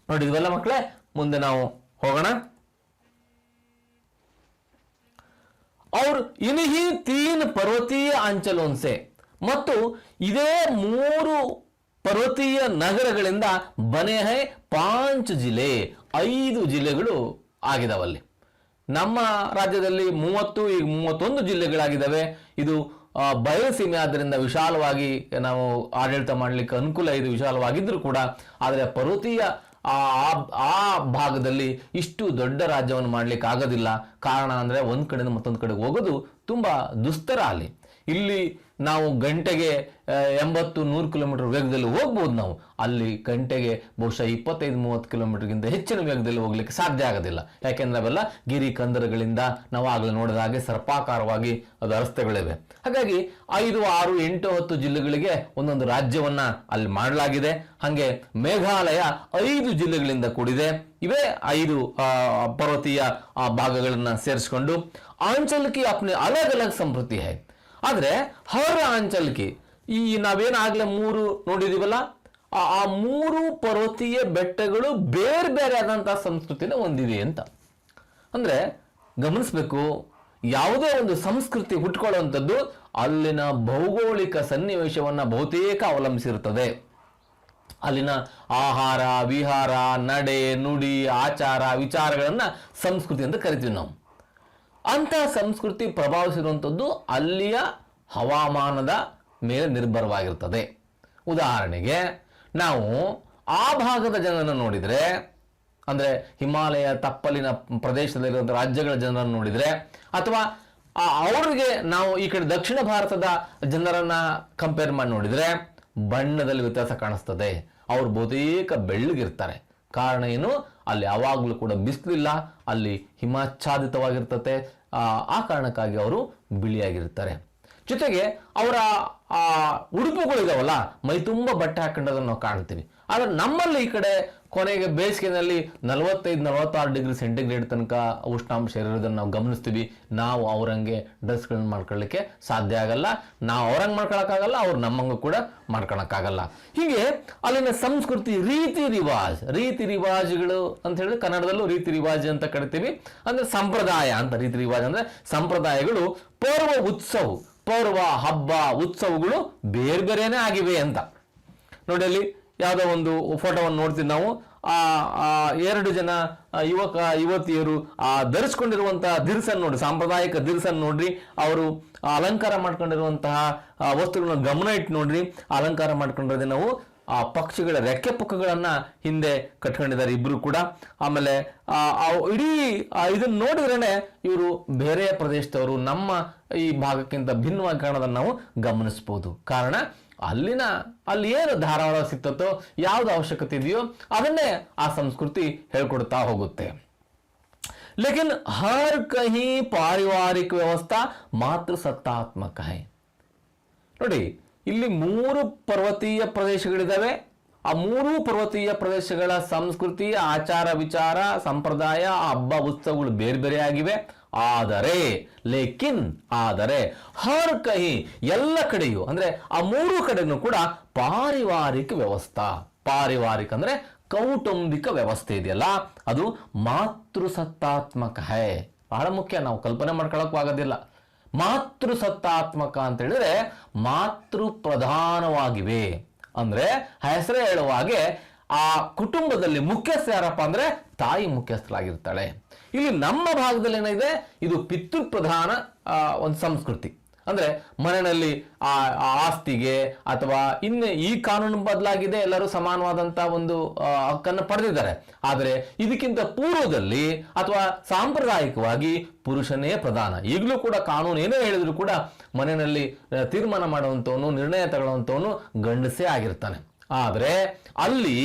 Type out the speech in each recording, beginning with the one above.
ನೋಡಿದ್ವಲ್ಲ ಮಕ್ಕಳೇ, ಮುಂದೆ ನಾವು ಹೋಗೋಣ. और इन्हीं 3 पर्वतीय अंचलों से ಮತ್ತು ಇದೇ 3 ಪರ್ವತೀಯ ನಗರಗಳಿಂದ ಬನೆ ಹೈ 5 ಜಿಲ್ಲೆ, 5 ಜಿಲ್ಲೆಗಳು ಆಗಿದಾವಲ್ಲಿ. ನಮ್ಮ ರಾಜ್ಯದಲ್ಲಿ 30, ಈಗ 31 ಜಿಲ್ಲೆಗಳಾಗಿದ್ದಾವೆ. ಇದು ಬಯಲುಸೀಮೆ ಆದ್ದರಿಂದ ವಿಶಾಲವಾಗಿ ನಾವು ಆಡಳಿತ ಮಾಡಲಿಕ್ಕೆ ಅನುಕೂಲ ಇದೆ, ವಿಶಾಲವಾಗಿದ್ರೂ ಕೂಡ. ಆದರೆ ಪರ್ವತೀಯ ಆ ಭಾಗದಲ್ಲಿ ಇಷ್ಟು ದೊಡ್ಡ ರಾಜ್ಯವನ್ನು ಮಾಡಲಿಕ್ಕೆ ಆಗೋದಿಲ್ಲ. ಕಾರಣ ಅಂದರೆ ಒಂದು ಕಡೆಯಿಂದ ಮತ್ತೊಂದು ಕಡೆಗೆ ಹೋಗೋದು ತುಂಬ ದುಸ್ತರ. ಇಲ್ಲಿ ನಾವು ಗಂಟೆಗೆ 80-100 ಕಿಲೋಮೀಟರ್ ವೇಗದಲ್ಲಿ ಹೋಗ್ಬೋದು. ನಾವು ಅಲ್ಲಿ ಗಂಟೆಗೆ ಬಹುಶಃ 25-30 ಕಿಲೋಮೀಟರ್ಗಿಂತ ಹೆಚ್ಚಿನ ವೇಗದಲ್ಲಿ ಹೋಗ್ಲಿಕ್ಕೆ ಸಾಧ್ಯ ಆಗೋದಿಲ್ಲ. ಯಾಕೆಂದ್ರೆ ಅವೆಲ್ಲ ಗಿರಿ ಕಂದರಗಳಿಂದ ನಾವು ಆಗಲೇ ನೋಡಿದ ಹಾಗೆ ಸರ್ಪಾಕಾರವಾಗಿ ಅದು ರಸ್ತೆಗಳಿವೆ. ಹಾಗಾಗಿ 5, 6, 8, 10 ಜಿಲ್ಲೆಗಳಿಗೆ ಒಂದೊಂದು ರಾಜ್ಯವನ್ನ ಅಲ್ಲಿ ಮಾಡಲಾಗಿದೆ. ಹಾಗೆ ಮೇಘಾಲಯ 5 ಜಿಲ್ಲೆಗಳಿಂದ ಕೂಡಿದೆ. ಇವೇ 5 ಪರ್ವತೀಯ ಭಾಗಗಳನ್ನ ಸೇರಿಸಿಕೊಂಡು ಆಂಚಲ್ಕಿ ಅಪ್ನೆ ಅಲಗ್ ಅಲಗ್ ಸಂಸ್ಕೃತಿ ಹೈ. ಆದ್ರೆ ಹರ್ ಆಂಚಲ್ಕಿ, ಈ ನಾವೇನಾಗ್ಲೇ 3 ನೋಡಿದೀವಲ್ಲ, ಆ 3 ಪರ್ವತೀಯ ಬೆಟ್ಟಗಳು ಬೇರೆ ಬೇರೆ ಆದಂತಹ ಸಂಸ್ಕೃತಿನ ಹೊಂದಿವೆ ಅಂತ. ಅಂದ್ರೆ ಗಮನಿಸ್ಬೇಕು, ಯಾವುದೇ ಒಂದು ಸಂಸ್ಕೃತಿ ಹುಟ್ಕೊಳ್ಳುವಂಥದ್ದು ಅಲ್ಲಿನ ಭೌಗೋಳಿಕ ಸನ್ನಿವೇಶವನ್ನ ಬಹುತೇಕ ಅವಲಂಬಿಸಿರುತ್ತದೆ. ಅಲ್ಲಿನ ಆಹಾರ, ವಿಹಾರ, ನಡೆ, ನುಡಿ, ಆಚಾರ, ವಿಚಾರಗಳನ್ನ ಸಂಸ್ಕೃತಿ ಅಂತ ಕರಿತೀವಿ ನಾವು. ಅಂತಹ ಸಂಸ್ಕೃತಿ ಪ್ರಭಾವಿಸಿರುವಂಥದ್ದು ಅಲ್ಲಿಯ ಹವಾಮಾನದ ಮೇಲೆ ನಿರ್ಭರವಾಗಿರ್ತದೆ. ಉದಾಹರಣೆಗೆ ನಾವು ಆ ಭಾಗದ ಜನರನ್ನು ನೋಡಿದರೆ, ಅಂದರೆ ಹಿಮಾಲಯ ತಪ್ಪಲಿನ ಪ್ರದೇಶದಲ್ಲಿರುವಂಥ ರಾಜ್ಯಗಳ ಜನರನ್ನು ನೋಡಿದರೆ, ಅಥವಾ ಅವರಿಗೆ ನಾವು ಈ ಕಡೆ ದಕ್ಷಿಣ ಭಾರತದ ಜನರನ್ನ ಕಂಪೇರ್ ಮಾಡಿ ನೋಡಿದರೆ ಬಣ್ಣದಲ್ಲಿ ವ್ಯತ್ಯಾಸ ಕಾಣಿಸ್ತದೆ. ಅವರು ಬಹುತೇಕ ಬೆಳ್ಳಗಿರ್ತಾರೆ. ಕಾರಣ ಏನು? ಅಲ್ಲಿ ಯಾವಾಗಲೂ ಕೂಡ ಬಿಸಿಲಿಲ್ಲ, ಅಲ್ಲಿ ಹಿಮಾಚ್ಛಾದಿತವಾಗಿರ್ತದೆ. ಆ ಕಾರಣಕ್ಕಾಗಿ ಅವರು ಬಿಳಿಯಾಗಿರ್ತಾರೆ. ಜೊತೆಗೆ ಅವರ ಉಡುಪುಗಳಿದಾವಲ್ಲ, ಮೈ ತುಂಬ ಬಟ್ಟೆ ಹಾಕೊಂಡದನ್ನು ನಾವು ಕಾಣ್ತೀವಿ. ಆದರೆ ನಮ್ಮಲ್ಲಿ ಈ ಕಡೆ ಕೊನೆಗೆ ಬೇಸಿಗೆನಲ್ಲಿ 45-46 ಡಿಗ್ರಿ ಸೆಂಟಿಗ್ರೇಡ್ ತನಕ ಉಷ್ಣಾಂಶ ಇರೋದನ್ನು ನಾವು ಗಮನಿಸ್ತೀವಿ. ನಾವು ಅವರಂಗೆ ಡ್ರೆಸ್ಗಳನ್ನ ಮಾಡ್ಕೊಳ್ಳಿಕ್ಕೆ ಸಾಧ್ಯ ಆಗಲ್ಲ. ನಾವು ಅವ್ರಂಗೆ ಮಾಡ್ಕೊಳಕ್ಕಾಗಲ್ಲ, ಅವ್ರು ನಮ್ಮಂಗೂ ಕೂಡ ಮಾಡ್ಕೊಳಕ್ಕಾಗಲ್ಲ. ಹೀಗೆ ಅಲ್ಲಿನ ಸಂಸ್ಕೃತಿ, ರೀತಿ ರಿವಾಜ್ಗಳು ಅಂತ ಹೇಳಿದ್ರೆ ಕನ್ನಡದಲ್ಲೂ ರೀತಿ ರಿವಾಜ್ ಅಂತ ಕರಿತೀವಿ. ಅಂದ್ರೆ ಸಂಪ್ರದಾಯ ಅಂತ. ರೀತಿ ರಿವಾಜ್ ಅಂದ್ರೆ ಸಂಪ್ರದಾಯಗಳು. ಪರ್ವ ಹಬ್ಬ ಉತ್ಸವಗಳು ಬೇರೆ ಬೇರೆನೇ ಆಗಿವೆ ಅಂತ. ನೋಡಿ, ಅಲ್ಲಿ ಯಾವುದೋ ಒಂದು ಫೋಟೋವನ್ನು ನೋಡ್ತೀವಿ ನಾವು. 2 ಜನ ಯುವತಿಯರು ಧರಿಸ್ಕೊಂಡಿರುವಂತಹ ದಿರ್ಸನ್ನು ನೋಡಿ, ಸಾಂಪ್ರದಾಯಿಕ ದಿರ್ಸನ್ನು ನೋಡ್ರಿ. ಅವರು ಅಲಂಕಾರ ಮಾಡ್ಕೊಂಡಿರುವಂತಹ ವಸ್ತುಗಳನ್ನ ಗಮನ ಇಟ್ಟು ನೋಡ್ರಿ. ಅಲಂಕಾರ ಮಾಡ್ಕೊಂಡಿರೋದೇ ನಾವು ಪಕ್ಷಿಗಳ ರೆಕ್ಕೆ ಪುಕ್ಕಗಳನ್ನ ಹಿಂದೆ ಕಟ್ಕೊಂಡಿದ್ದಾರೆ ಇಬ್ರು ಕೂಡ. ಆಮೇಲೆ ಇಡೀ ಇದನ್ನ ನೋಡಿದ್ರೇನೆ ಇವರು ಬೇರೆ ಪ್ರದೇಶದವರು, ನಮ್ಮ ಈ ಭಾಗಕ್ಕಿಂತ ಭಿನ್ನವಾಗಿ ಕಾಣೋದನ್ನು ನಾವು ಗಮನಿಸಬಹುದು. ಕಾರಣ ಅಲ್ಲಿ ಏನು ಧಾರಾವಾಳ ಸಿಗ್ತತೋ, ಯಾವ್ದು ಅವಶ್ಯಕತೆ ಇದೆಯೋ ಅದನ್ನೇ ಆ ಸಂಸ್ಕೃತಿ ಹೇಳ್ಕೊಡ್ತಾ ಹೋಗುತ್ತೆ. ಲೇಕಿನ್ ಹರ್ ಕಹಿ ಪಾರಿವಾರಿಕ ವ್ಯವಸ್ಥಾ ಮಾತೃ ಸತ್ತಾತ್ಮಕ ಹೈ. ನೋಡಿ, ಇಲ್ಲಿ 3 ಪರ್ವತೀಯ ಪ್ರದೇಶಗಳಿದ್ದಾವೆ. ಆ 3 ಪರ್ವತೀಯ ಪ್ರದೇಶಗಳ ಸಂಸ್ಕೃತಿ, ಆಚಾರ, ವಿಚಾರ, ಸಂಪ್ರದಾಯ, ಹಬ್ಬ ಉತ್ಸವಗಳು ಬೇರೆ ಬೇರೆ ಆಗಿವೆ. ಆದರೆ ಹರ್ ಕಹಿ ಎಲ್ಲ ಕಡೆಯೂ, ಅಂದ್ರೆ ಆ 3 ಕಡೆನೂ ಕೂಡ ಪಾರಿವಾರಿಕ ವ್ಯವಸ್ಥಾ. ಪಾರಿವಾರಿಕ ಅಂದ್ರೆ ಕೌಟುಂಬಿಕ ವ್ಯವಸ್ಥೆ ಇದೆಯಲ್ಲ, ಅದು ಮಾತೃಸತ್ತಾತ್ಮಕ ಹೈ. ಬಹಳ ಮುಖ್ಯ, ನಾವು ಕಲ್ಪನೆ ಮಾಡ್ಕೊಳ್ಳೋಕ್ಕೂ ಆಗೋದಿಲ್ಲ. ಮಾತೃಸತ್ತಾತ್ಮಕ ಅಂತ ಹೇಳಿದ್ರೆ ಮಾತೃ ಪ್ರಧಾನವಾಗಿವೆ. ಅಂದ್ರೆ ಹೆಸರೇ ಹೇಳುವ ಹಾಗೆ ಆ ಕುಟುಂಬದಲ್ಲಿ ಮುಖ್ಯಸ್ಥ ಯಾರಪ್ಪ ಅಂದ್ರೆ ತಾಯಿ ಮುಖ್ಯಸ್ಥರಾಗಿರ್ತಾಳೆ. ಇಲ್ಲಿ ನಮ್ಮ ಭಾಗದಲ್ಲಿ ಏನಿದೆ, ಇದು ಪಿತೃ ಪ್ರಧಾನ ಒಂದು ಸಂಸ್ಕೃತಿ. ಅಂದ್ರೆ ಮನೆಯಲ್ಲಿ ಆಸ್ತಿಗೆ ಅಥವಾ ಇನ್ನು ಈ ಕಾನೂನು ಬದಲಾಗಿದೆ, ಎಲ್ಲರೂ ಸಮಾನವಾದಂತಹ ಒಂದು ಹಕ್ಕನ್ನು ಪಡೆದಿದ್ದಾರೆ. ಆದರೆ ಇದಕ್ಕಿಂತ ಪೂರ್ವದಲ್ಲಿ ಅಥವಾ ಸಾಂಪ್ರದಾಯಿಕವಾಗಿ ಪುರುಷನೇ ಪ್ರಧಾನ. ಈಗಲೂ ಕೂಡ ಕಾನೂನು ಏನೇ ಹೇಳಿದ್ರು ಕೂಡ ಮನೆಯಲ್ಲಿ ತೀರ್ಮಾನ ಮಾಡುವಂತವನು, ನಿರ್ಣಯ ತಗೊಳ್ಳುವಂತವನು ಗಂಡಸೇ ಆಗಿರ್ತಾನೆ. ಆದರೆ ಅಲ್ಲಿ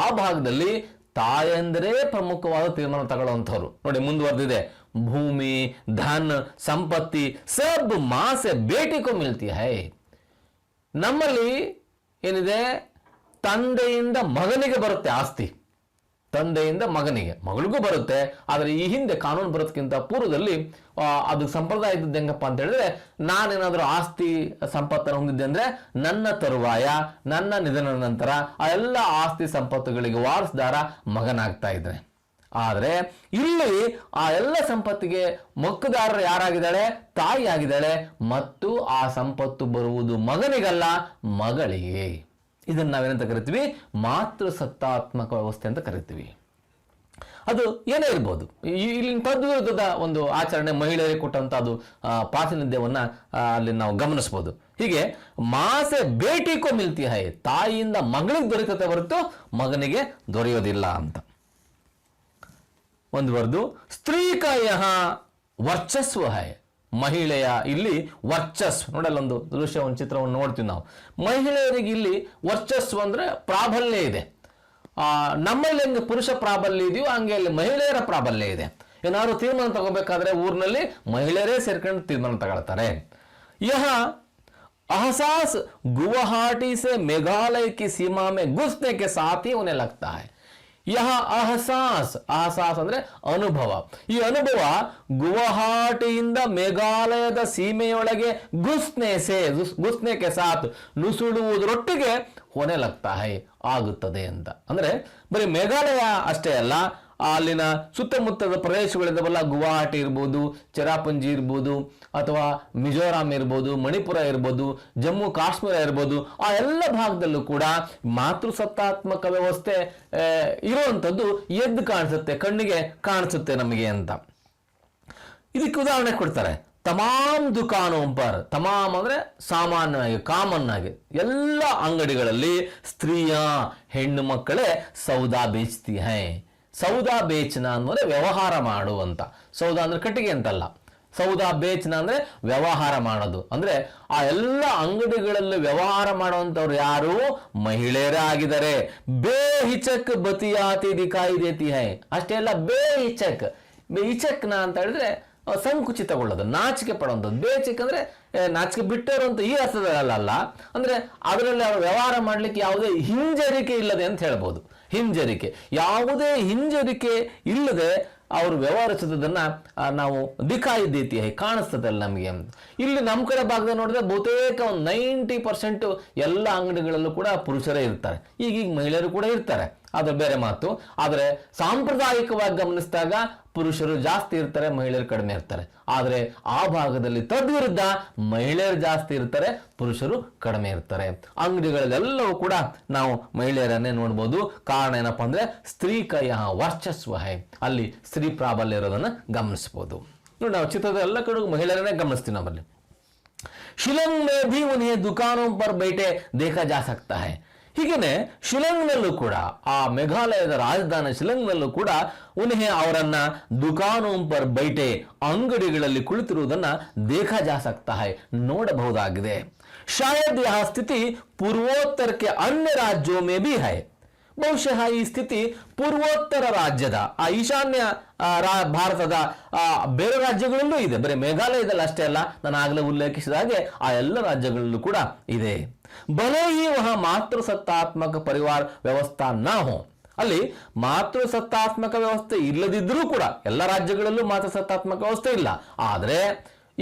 ಆ ಭಾಗದಲ್ಲಿ ತಾಯಂದ್ರೆ ಪ್ರಮುಖವಾದ ತೀರ್ಮಾನ ತಗೊಳ್ಳುವಂಥವ್ರು. ನೋಡಿ, ಮುಂದುವರೆದಿದೆ. ಭೂಮಿ, ಧನ್, ಸಂಪತ್ತಿ ಸಬ್ ಮಾँ से बेटी को मिलती है. ನಮ್ಮಲ್ಲಿ ಏನಿದೆ, ತಂದೆಯಿಂದ ಮಗನಿಗೆ ಬರುತ್ತೆ ಆಸ್ತಿ. ತಂದೆಯಿಂದ ಮಗನಿಗೆ, ಮಗಳಿಗೂ ಬರುತ್ತೆ. ಆದರೆ ಈ ಹಿಂದೆ ಕಾನೂನು ಬರೋದಕ್ಕಿಂತ ಪೂರ್ವದಲ್ಲಿ ಅದು ಸಂಪ್ರದಾಯ ಇದ್ದದ್ದು ಹೆಂಗಪ್ಪ ಅಂತ ಹೇಳಿದ್ರೆ, ನಾನೇನಾದರೂ ಆಸ್ತಿ ಸಂಪತ್ತನ್ನು ಹೊಂದಿದ್ದೆ ಅಂದ್ರೆ ನನ್ನ ತರುವಾಯ, ನನ್ನ ನಿಧನದ ನಂತರ ಆ ಎಲ್ಲ ಆಸ್ತಿ ಸಂಪತ್ತುಗಳಿಗೆ ವಾರಸುದಾರ ಮಗನಾಗ್ತಾ ಇದ್ದಾನೆ. ಆದರೆ ಇಲ್ಲಿ ಆ ಎಲ್ಲ ಸಂಪತ್ತಿಗೆ ಮೊಕ್ಕದಾರರು ಯಾರಾಗಿದ್ದಾಳೆ? ತಾಯಿ ಆಗಿದ್ದಾಳೆ. ಮತ್ತು ಆ ಸಂಪತ್ತು ಬರುವುದು ಮಗನಿಗಲ್ಲ, ಮಗಳಿಗೆ. ಇದನ್ನು ನಾವೇನಂತ ಕರಿತೀವಿ? ಮಾತೃಸತ್ತಾತ್ಮಕ ವ್ಯವಸ್ಥೆ ಅಂತ ಕರಿತೀವಿ. ಅದು ಏನೇ ಇರ್ಬೋದು. ಇಲ್ಲಿನ ತದ್ವಿರುದ್ಧದ ಒಂದು ಆಚರಣೆ ಮಹಿಳೆಯರಿಗೆ ಕೊಟ್ಟಂತ ಅದು ಪ್ರಾತಿನಿಧ್ಯವನ್ನ ಅಲ್ಲಿ ನಾವು ಗಮನಿಸಬಹುದು. ಹೀಗೆ ಮಾಸೆ ಬೇಟಿಕೋ ಮಿಲ್ತಿ ಹೈ, ತಾಯಿಯಿಂದ ಮಗಳಿಗೆ ದೊರೆಯುತ್ತೆ ಹೊರತು ಮಗನಿಗೆ ದೊರೆಯೋದಿಲ್ಲ ಅಂತ. ಒಂದು ವರ್ದು ಸ್ತ್ರೀ ಕಾ ಯಹಾ ವರ್ಚಸ್ವ ಹೈ, ಮಹಿಳೆಯ ಇಲ್ಲಿ ವರ್ಚಸ್ವ. ನೋಡಲ್ಲ ಒಂದು ದೃಶ್ಯ, ಒಂದು ಚಿತ್ರವನ್ನು ನೋಡ್ತೀವಿ ನಾವು. ಮಹಿಳೆಯರಿಗೆ ಇಲ್ಲಿ ವರ್ಚಸ್ವ ಅಂದ್ರೆ ಪ್ರಾಬಲ್ಯ ಇದೆ. ನಮ್ಮಲ್ಲಿ ಹೆಂಗೆ ಪುರುಷ ಪ್ರಾಬಲ್ಯ ಇದೆಯೋ ಹಂಗೆ ಅಲ್ಲಿ ಮಹಿಳೆಯರ ಪ್ರಾಬಲ್ಯ ಇದೆ. ಏನಾದ್ರು ತೀರ್ಮಾನ ತಗೋಬೇಕಾದ್ರೆ ಊರಿನಲ್ಲಿ ಮಹಿಳೆಯರೇ ಸೇರ್ಕೊಂಡು ತೀರ್ಮಾನ ತಗೊಳ್ತಾರೆ. ಯಹ ಅಹಸಾಸ್ ಗುವಾಹಾಟಿ ಸೆ ಮೇಘಾಲಯ ಕಿ ಸೀಮಾ ಮೇ घुसने के साथ ही उन्हें लगता है. ಯಹ ಅಹಸಾಸ್, ಅಹಸಾಸ್ ಅಂದ್ರೆ ಅನುಭವ. ಈ ಅನುಭವ ಗುವಾಹಾಟಿಯಿಂದ ಮೇಘಾಲಯದ ಸೀಮೆಯೊಳಗೆ घुसने के साथ ನುಸುಳುವುದರೊಟ್ಟಿಗೆ ಹೊನೆ ಲಗ್ತಾ ಹೈ, ಆಗುತ್ತದೆ ಅಂತ. ಅಂದ್ರೆ ಬರೀ ಮೇಘಾಲಯ ಅಷ್ಟೇ ಅಲ್ಲ, ಅಲ್ಲಿನ ಸುತ್ತಮುತ್ತದ ಪ್ರದೇಶಗಳಿದಾವಲ್ಲ, ಗುವಾಹಟಿ ಇರ್ಬೋದು, ಚೆರಾಪುಂಜಿ ಇರ್ಬೋದು, ಅಥವಾ ಮಿಜೋರಾಂ ಇರ್ಬೋದು, ಮಣಿಪುರ ಇರ್ಬೋದು, ಜಮ್ಮು ಕಾಶ್ಮೀರ ಇರ್ಬೋದು, ಆ ಎಲ್ಲ ಭಾಗದಲ್ಲೂ ಕೂಡ ಮಾತೃಸತ್ತಾತ್ಮಕ ವ್ಯವಸ್ಥೆ ಇರುವಂಥದ್ದು ಎದ್ದು ಕಾಣಿಸುತ್ತೆ, ಕಣ್ಣಿಗೆ ಕಾಣಿಸುತ್ತೆ ನಮಗೆ ಅಂತ. ಇದಕ್ಕೆ ಉದಾಹರಣೆ ಕೊಡ್ತಾರೆ. ತಮಾಮ್ ದುಕಾನೋಂ ಪರ್, ತಮಾಮ್ ಅಂದ್ರೆ ಸಾಮಾನ್ಯವಾಗಿ, ಕಾಮನ್ ಆಗಿ ಎಲ್ಲ ಅಂಗಡಿಗಳಲ್ಲಿ ಸ್ತ್ರೀಯ, ಹೆಣ್ಣು ಮಕ್ಕಳೇ ಸೌದಾ ಬೇಚ್ತಿ ಹೈ. ಸೌದಾ ಬೇಚನ ಅಂದ್ರೆ ವ್ಯವಹಾರ ಮಾಡುವಂತ. ಸೌದಾ ಅಂದ್ರೆ ಕಟ್ಟಿಗೆ ಅಂತಲ್ಲ, ಸೌದಾ ಬೇಚನ ಅಂದ್ರೆ ವ್ಯವಹಾರ ಮಾಡೋದು. ಅಂದ್ರೆ ಆ ಎಲ್ಲ ಅಂಗಡಿಗಳಲ್ಲಿ ವ್ಯವಹಾರ ಮಾಡುವಂತವ್ರು ಯಾರು? ಮಹಿಳೆಯರೇ ಆಗಿದ್ದಾರೆ. ಬೇಹಿಚಕ್ ಬತಿಯಾತಿ ದಿಕಾಯಿ ದೇತಿ ಹೈ, ಅಷ್ಟೇ ಅಲ್ಲ, ಬೇಹಿಚಕ್, ಹಿಚಕ್ನ ಅಂತ ಹೇಳಿದ್ರೆ ಸಂಕುಚಿತಗೊಳ್ಳೋದು, ನಾಚಿಕೆ ಪಡುವಂಥದ್ದು. ಬೇಚಿಕ್ ಅಂದ್ರೆ ನಾಚಿಕೆ ಬಿಟ್ಟರು ಅಂತ ಈ ಅರ್ಥದಲ್ಲ, ಅಂದ್ರೆ ಅದರಲ್ಲಿ ಅವರು ವ್ಯವಹಾರ ಮಾಡ್ಲಿಕ್ಕೆ ಯಾವುದೇ ಹಿಂಜರಿಕೆ ಇಲ್ಲದೆ ಅಂತ ಹೇಳ್ಬೋದು. ಹಿಂಜರಿಕೆ, ಯಾವುದೇ ಹಿಂಜರಿಕೆ ಇಲ್ಲದೆ ಅವರು ವ್ಯವಹರಿಸೋದನ್ನ ನಾವು ದಿಕಾಯಿ ದೇತಿ ಕಾಣಿಸ್ತದಲ್ಲ ನಮಗೆ. ಇಲ್ಲಿ ನಮ್ಮ ಕಡೆ ಭಾಗದಲ್ಲಿ ನೋಡಿದ್ರೆ ಬಹುತೇಕ ಒಂದು 90% ಎಲ್ಲ ಅಂಗಡಿಗಳಲ್ಲೂ ಕೂಡ ಪುರುಷರೇ ಇರ್ತಾರೆ. ಈಗೀಗ ಮಹಿಳೆಯರು ಕೂಡ ಇರ್ತಾರೆ, ಅದು ಬೇರೆ ಮಾತು. ಆದರೆ ಸಾಂಪ್ರದಾಯಿಕವಾಗಿ ಗಮನಿಸಿದಾಗ ಪುರುಷರು ಜಾಸ್ತಿ ಇರ್ತಾರೆ, ಮಹಿಳೆಯರು ಕಡಿಮೆ ಇರ್ತಾರೆ. ಆದರೆ ಆ ಭಾಗದಲ್ಲಿ ತದ್ವಿರುದ್ಧ ಮಹಿಳೆಯರು ಜಾಸ್ತಿ ಇರ್ತಾರೆ, ಪುರುಷರು ಕಡಿಮೆ ಇರ್ತಾರೆ. ಅಂಗಡಿಗಳಲ್ಲೆಲ್ಲವೂ ಕೂಡ ನಾವು ಮಹಿಳೆಯರನ್ನೇ ನೋಡ್ಬೋದು. ಕಾರಣ ಏನಪ್ಪಾ ಅಂದ್ರೆ ಸ್ತ್ರೀ ಕಯ ವರ್ಚಸ್ವ ಹೈ, ಅಲ್ಲಿ ಸ್ತ್ರೀ ಪ್ರಾಬಲ್ಯ ಇರೋದನ್ನ ಗಮನಿಸಬಹುದು. ನೋಡಿ, ನಾವು ಚಿತ್ರದ ಎಲ್ಲ ಕಡೆಗೂ ಮಹಿಳೆಯರನ್ನೇ ಗಮನಿಸ್ತೀವಿ. ನಮ್ಮಲ್ಲಿ ಶಿಲಂಗ್ ಮೇ ಭಿ ಉನ್ಹೇ ದುಕಾನೋಂ ಪರ್ ಬೈಠೆ ದೇಖಾ ಜಾ ಸಕ್ತಾ ಹೈ. ಹೀಗೇನೆ ಶಿಲಂಗ್ನಲ್ಲೂ ಕೂಡ, ಆ ಮೇಘಾಲಯದ ರಾಜಧಾನಿ ಶಿಲಂಗ್ನಲ್ಲೂ ಕೂಡ ಉನ್ಹೇ ಅವರನ್ನ ದುಕಾನೋಂ ಪರ್ ಬೈಠೆ, ಅಂಗಡಿಗಳಲ್ಲಿ ಕುಳಿತಿರುವುದನ್ನ ದೇಖಾ ಜಾ ಸಕ್ತಾ ಹೈ, ನೋಡಬಹುದಾಗಿದೆ. ಶಾಯದ್ ಯಹ ಸ್ಥಿತಿ ಪೂರ್ವೋತ್ತರಕ್ಕೆ ಅನ್ಯ ರಾಜ್ಯೋ ಮೇ ಭಿ ಹೈ. ಬಹುಶಃ ಈ ಸ್ಥಿತಿ ಪೂರ್ವೋತ್ತರ ರಾಜ್ಯದ, ಆ ಈಶಾನ್ಯ ಭಾರತದ ಬೇರೆ ರಾಜ್ಯಗಳಲ್ಲೂ ಇದೆ. ಬರೀ ಮೇಘಾಲಯದಲ್ಲಿ ಅಷ್ಟೇ ಅಲ್ಲ, ನಾನು ಆಗಲೇ ಉಲ್ಲೇಖಿಸಿದ ಹಾಗೆ ಆ ಎಲ್ಲ ರಾಜ್ಯಗಳಲ್ಲೂ ಕೂಡ ಇದೆ. ಭಲೆ ಹಿ ವಹ ಮಾತೃಸತ್ತಾತ್ಮಕ ಪರಿವಾರ ವ್ಯವಸ್ಥಾ ನ ಹೋ, ಅಲ್ಲಿ ಮಾತೃಸತ್ತಾತ್ಮಕ ವ್ಯವಸ್ಥೆ ಇಲ್ಲದಿದ್ರೂ ಕೂಡ, ಎಲ್ಲ ರಾಜ್ಯಗಳಲ್ಲೂ ಮಾತೃಸತ್ತಾತ್ಮಕ ವ್ಯವಸ್ಥೆ ಇಲ್ಲ, ಆದರೆ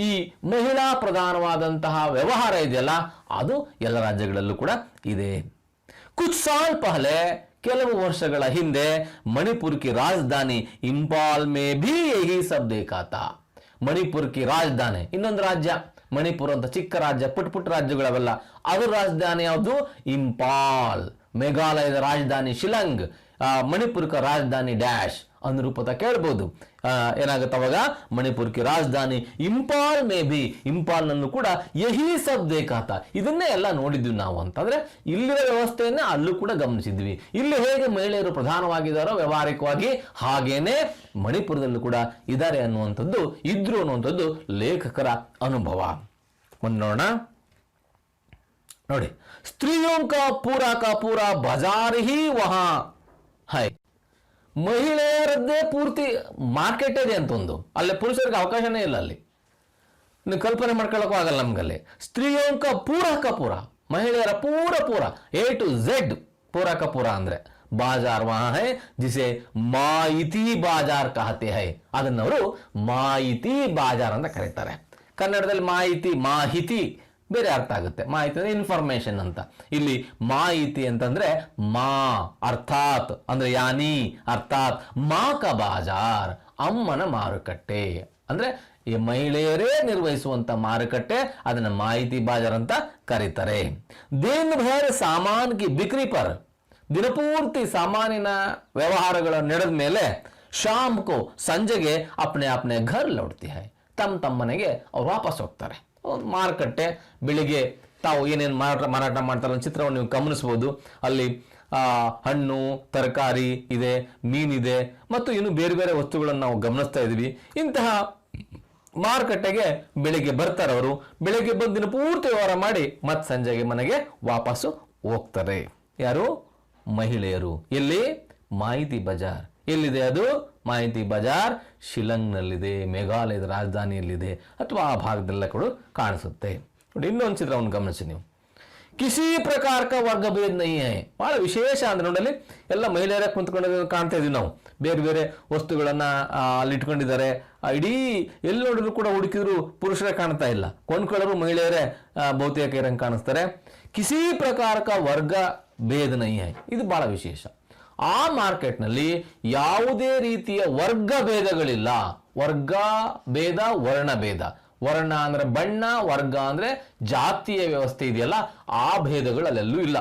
ಈ ಮಹಿಳಾ ಪ್ರಧಾನವಾದಂತಹ ವ್ಯವಹಾರ ಇದೆಯಲ್ಲ, ಅದು ಎಲ್ಲ ರಾಜ್ಯಗಳಲ್ಲೂ ಕೂಡ ಇದೆ. ಕುಚ್ ಸಾಲ್ ಪಹಲೆ, ಕೆಲವು ವರ್ಷಗಳ ಹಿಂದೆ ಮಣಿಪುರ್ ಕಿ ರಾಜಧಾನಿ ಇಂಪಾಲ್ ಮೇ ಭಿ ಯಹಿ ಸಬ್ ದೇಖಾ ತಾ. ಮಣಿಪುರ್ ಕಿ ರಾಜಧಾನಿ, ಇನ್ನೊಂದು ರಾಜ್ಯ ಮಣಿಪುರ ಅಂತ, ಚಿಕ್ಕ ರಾಜ್ಯ, ಪುಟ್ಟ ರಾಜ್ಯಗಳವೆಲ್ಲ, ಅದರ ರಾಜಧಾನಿ ಯಾವುದು? ಇಂಪಾಲ್. ಮೇಘಾಲಯದ ರಾಜಧಾನಿ ಶಿಲಂಗ್, ಮಣಿಪುರ ಕ ರಾಜಧಾನಿ ಡ್ಯಾಶ್ ಅನುರೂಪತ ಕೇಳಬಹುದು. ಏನಾಗುತ್ತೆ ಅವಾಗ? ಮಣಿಪುರ್ ಕಿ ರಾಜಧಾನಿ ಇಂಪಾಲ್ ಮೇ ಭಿ, ಇಂಪಾಲ್ ನಲ್ಲೂ ಕೂಡ ಯಹಿ ಸಬ್ ದೇಖಾತ, ಇದನ್ನೇ ಎಲ್ಲ ನೋಡಿದ್ವಿ ನಾವು. ಅಂತಂದ್ರೆ ಇಲ್ಲಿನ ವ್ಯವಸ್ಥೆಯನ್ನ ಅಲ್ಲೂ ಕೂಡ ಗಮನಿಸಿದ್ವಿ. ಇಲ್ಲಿ ಹೇಗೆ ಮಹಿಳೆಯರು ಪ್ರಧಾನವಾಗಿದ್ದಾರೋ ವ್ಯವಹಾರಿಕವಾಗಿ, ಹಾಗೇನೆ ಮಣಿಪುರದಲ್ಲೂ ಕೂಡ ಇದ್ದಾರೆ ಅನ್ನುವಂಥದ್ದು, ಇದ್ರು ಅನ್ನುವಂಥದ್ದು ಲೇಖಕರ ಅನುಭವ. ನೋಡೋಣ. ನೋಡಿ, ಸ್ತ್ರೀಯೋ ಕಾ ಪೂರಾ ಬಜಾರ್ ಹಿ ವಹಾ ಹೈ. ಮಹಿಳೆಯರದ್ದೇ ಪೂರ್ತಿ ಮಾರ್ಕೆಟ್ ಇದೆ ಅಂತ ಒಂದು, ಅಲ್ಲಿ ಪುರುಷರಿಗೆ ಅವಕಾಶನೇ ಇಲ್ಲ. ಅಲ್ಲಿ ನೀವು ಕಲ್ಪನೆ ಮಾಡ್ಕೊಳ್ಳೋಕ್ಕೂ ಆಗಲ್ಲ ನಮ್ಗಲ್ಲಿ. ಸ್ತ್ರೀಯೋ ಕಾ ಪೂರ, ಮಹಿಳೆಯರ ಪೂರ A to Z, ಪೂರ ಅಂದ್ರೆ ಬಾಜಾರ್ ವಹಾ ಹೈ ಜಿಸೆ ಮಾಯಿತಿ ಬಾಜಾರ್ ಕಹತೆ ಹೈ, ಅದನ್ನವರು ಮಾಹಿತಿ ಬಾಜಾರ್ ಅಂತ ಕರೀತಾರೆ. ಕನ್ನಡದಲ್ಲಿ ಮಾಹಿತಿ ಬೇರೆ ಅರ್ಥ ಆಗುತ್ತೆ. ಮಾಹಿತಿ ಅಂದ್ರೆ ಇನ್ಫಾರ್ಮೇಶನ್ ಅಂತ. ಇಲ್ಲಿ ಮಾಹಿತಿ ಅಂತಂದ್ರೆ ಅರ್ಥಾತ್ ಅಂದ್ರೆ ಯಾನಿ ಅರ್ಥಾತ್ ಮಾ ಕ ಬಾಜಾರ್, ಅಮ್ಮನ ಮಾರುಕಟ್ಟೆ ಅಂದ್ರೆ ಈ ಮಹಿಳೆಯರೇ ನಿರ್ವಹಿಸುವಂತ ಮಾರುಕಟ್ಟೆ, ಅದನ್ನ ಮಾಹಿತಿ ಬಾಜಾರ್ ಅಂತ ಕರೀತಾರೆ. ದಿನ ಭರ್ ಸಾಮಾನ್ ಕಿ ಬಿಕ್ರಿ ಪರ್, ದಿನಪೂರ್ತಿ ಸಾಮಾನಿನ ವ್ಯವಹಾರಗಳ ನಡೆದ ಮೇಲೆ ಶಾಮ್ ಕೋ ಸಂಜೆಗೆ ಅಪ್ನೆ ಅಪ್ನೆ ಘರ್ ಲೌಟ್ತಿ ಹೈ, ತಮ್ಮ ಮನೆಗೆ ಅವ್ರು ವಾಪಸ್ ಹೋಗ್ತಾರೆ. ಮಾರುಕಟ್ಟೆ ಬೆಳಿಗ್ಗೆ ತಾವು ಏನೇನು ಮಾರಾಟ ಮಾಡ್ತಾರೆ ಚಿತ್ರವನ್ನು ನೀವು ಗಮನಿಸಬಹುದು. ಅಲ್ಲಿ ಹಣ್ಣು ತರಕಾರಿ ಇದೆ, ಮೀನಿದೆ ಮತ್ತು ಇನ್ನು ಬೇರೆ ಬೇರೆ ವಸ್ತುಗಳನ್ನು ನಾವು ಗಮನಿಸ್ತಾ ಇದ್ದೀವಿ. ಇಂತಹ ಮಾರುಕಟ್ಟೆಗೆ ಬೆಳಿಗ್ಗೆ ಬರ್ತಾರೆ ಅವರು. ಬೆಳಿಗ್ಗೆ ಬಂದು ದಿನ ಪೂರ್ತಿ ವ್ಯವಹಾರ ಮಾಡಿ ಮತ್ತೆ ಸಂಜೆಗೆ ಮನೆಗೆ ವಾಪಸ್ಸು ಹೋಗ್ತಾರೆ. ಯಾರು? ಮಹಿಳೆಯರು. ಎಲ್ಲಿ? ಮಾಹಿತಿ ಬಜಾರ್. ಎಲ್ಲಿದೆ ಅದು? ಮಾಹಿತಿ ಬಜಾರ್ ಶಿಲಂಗ್ನಲ್ಲಿದೆ, ಮೇಘಾಲಯದ ರಾಜಧಾನಿಯಲ್ಲಿದೆ, ಅಥವಾ ಆ ಭಾಗದೆಲ್ಲ ಕೂಡ ಕಾಣಿಸುತ್ತೆ. ನೋಡಿ, ಇನ್ನೊಂದು ಚಿತ್ರವನ್ನು ಗಮನಿಸಿ ನೀವು. ಕಿಸಿ ಪ್ರಕಾರ ವರ್ಗ ಭೇದ ನಹೀ ಹೈ. ಬಹಳ ವಿಶೇಷ ಅಂದ್ರೆ ನೋಡಲಿ, ಎಲ್ಲ ಮಹಿಳೆಯರೇ ಕುಂತ್ಕೊಂಡು ಕಾಣ್ತಾ ಇದೀವಿ ನಾವು. ಬೇರೆ ಬೇರೆ ವಸ್ತುಗಳನ್ನ ಅಲ್ಲಿ ಇಟ್ಕೊಂಡಿದ್ದಾರೆ. ಇಡೀ ಎಲ್ಲಿ ನೋಡಿದ್ರು ಕೂಡ ಹುಡುಕಿದ್ರು ಪುರುಷರೇ ಕಾಣ್ತಾ ಇಲ್ಲ, ಕೊಂಡ್ಕೊಳ್ಳೋರು ಮಹಿಳೆಯರೇ ಬಹುತೇಕ ಇರಂಗ್ ಕಾಣಿಸ್ತಾರೆ. ಕಿಸಿ ಪ್ರಕಾರ ವರ್ಗ ಭೇದ ನಹೀ ಹೈ, ಇದು ಬಹಳ ವಿಶೇಷ. ಆ ಮಾರ್ಕೆಟ್ನಲ್ಲಿ ಯಾವುದೇ ರೀತಿಯ ವರ್ಗ ಭೇದಗಳಿಲ್ಲ. ವರ್ಗ ಭೇದ, ವರ್ಣ ಭೇದ. ವರ್ಣ ಅಂದ್ರೆ ಬಣ್ಣ, ವರ್ಗ ಅಂದ್ರೆ ಜಾತಿಯ ವ್ಯವಸ್ಥೆ ಇದೆಯಲ್ಲ, ಆ ಭೇದಗಳು ಅಲ್ಲೆಲ್ಲೂ ಇಲ್ಲ.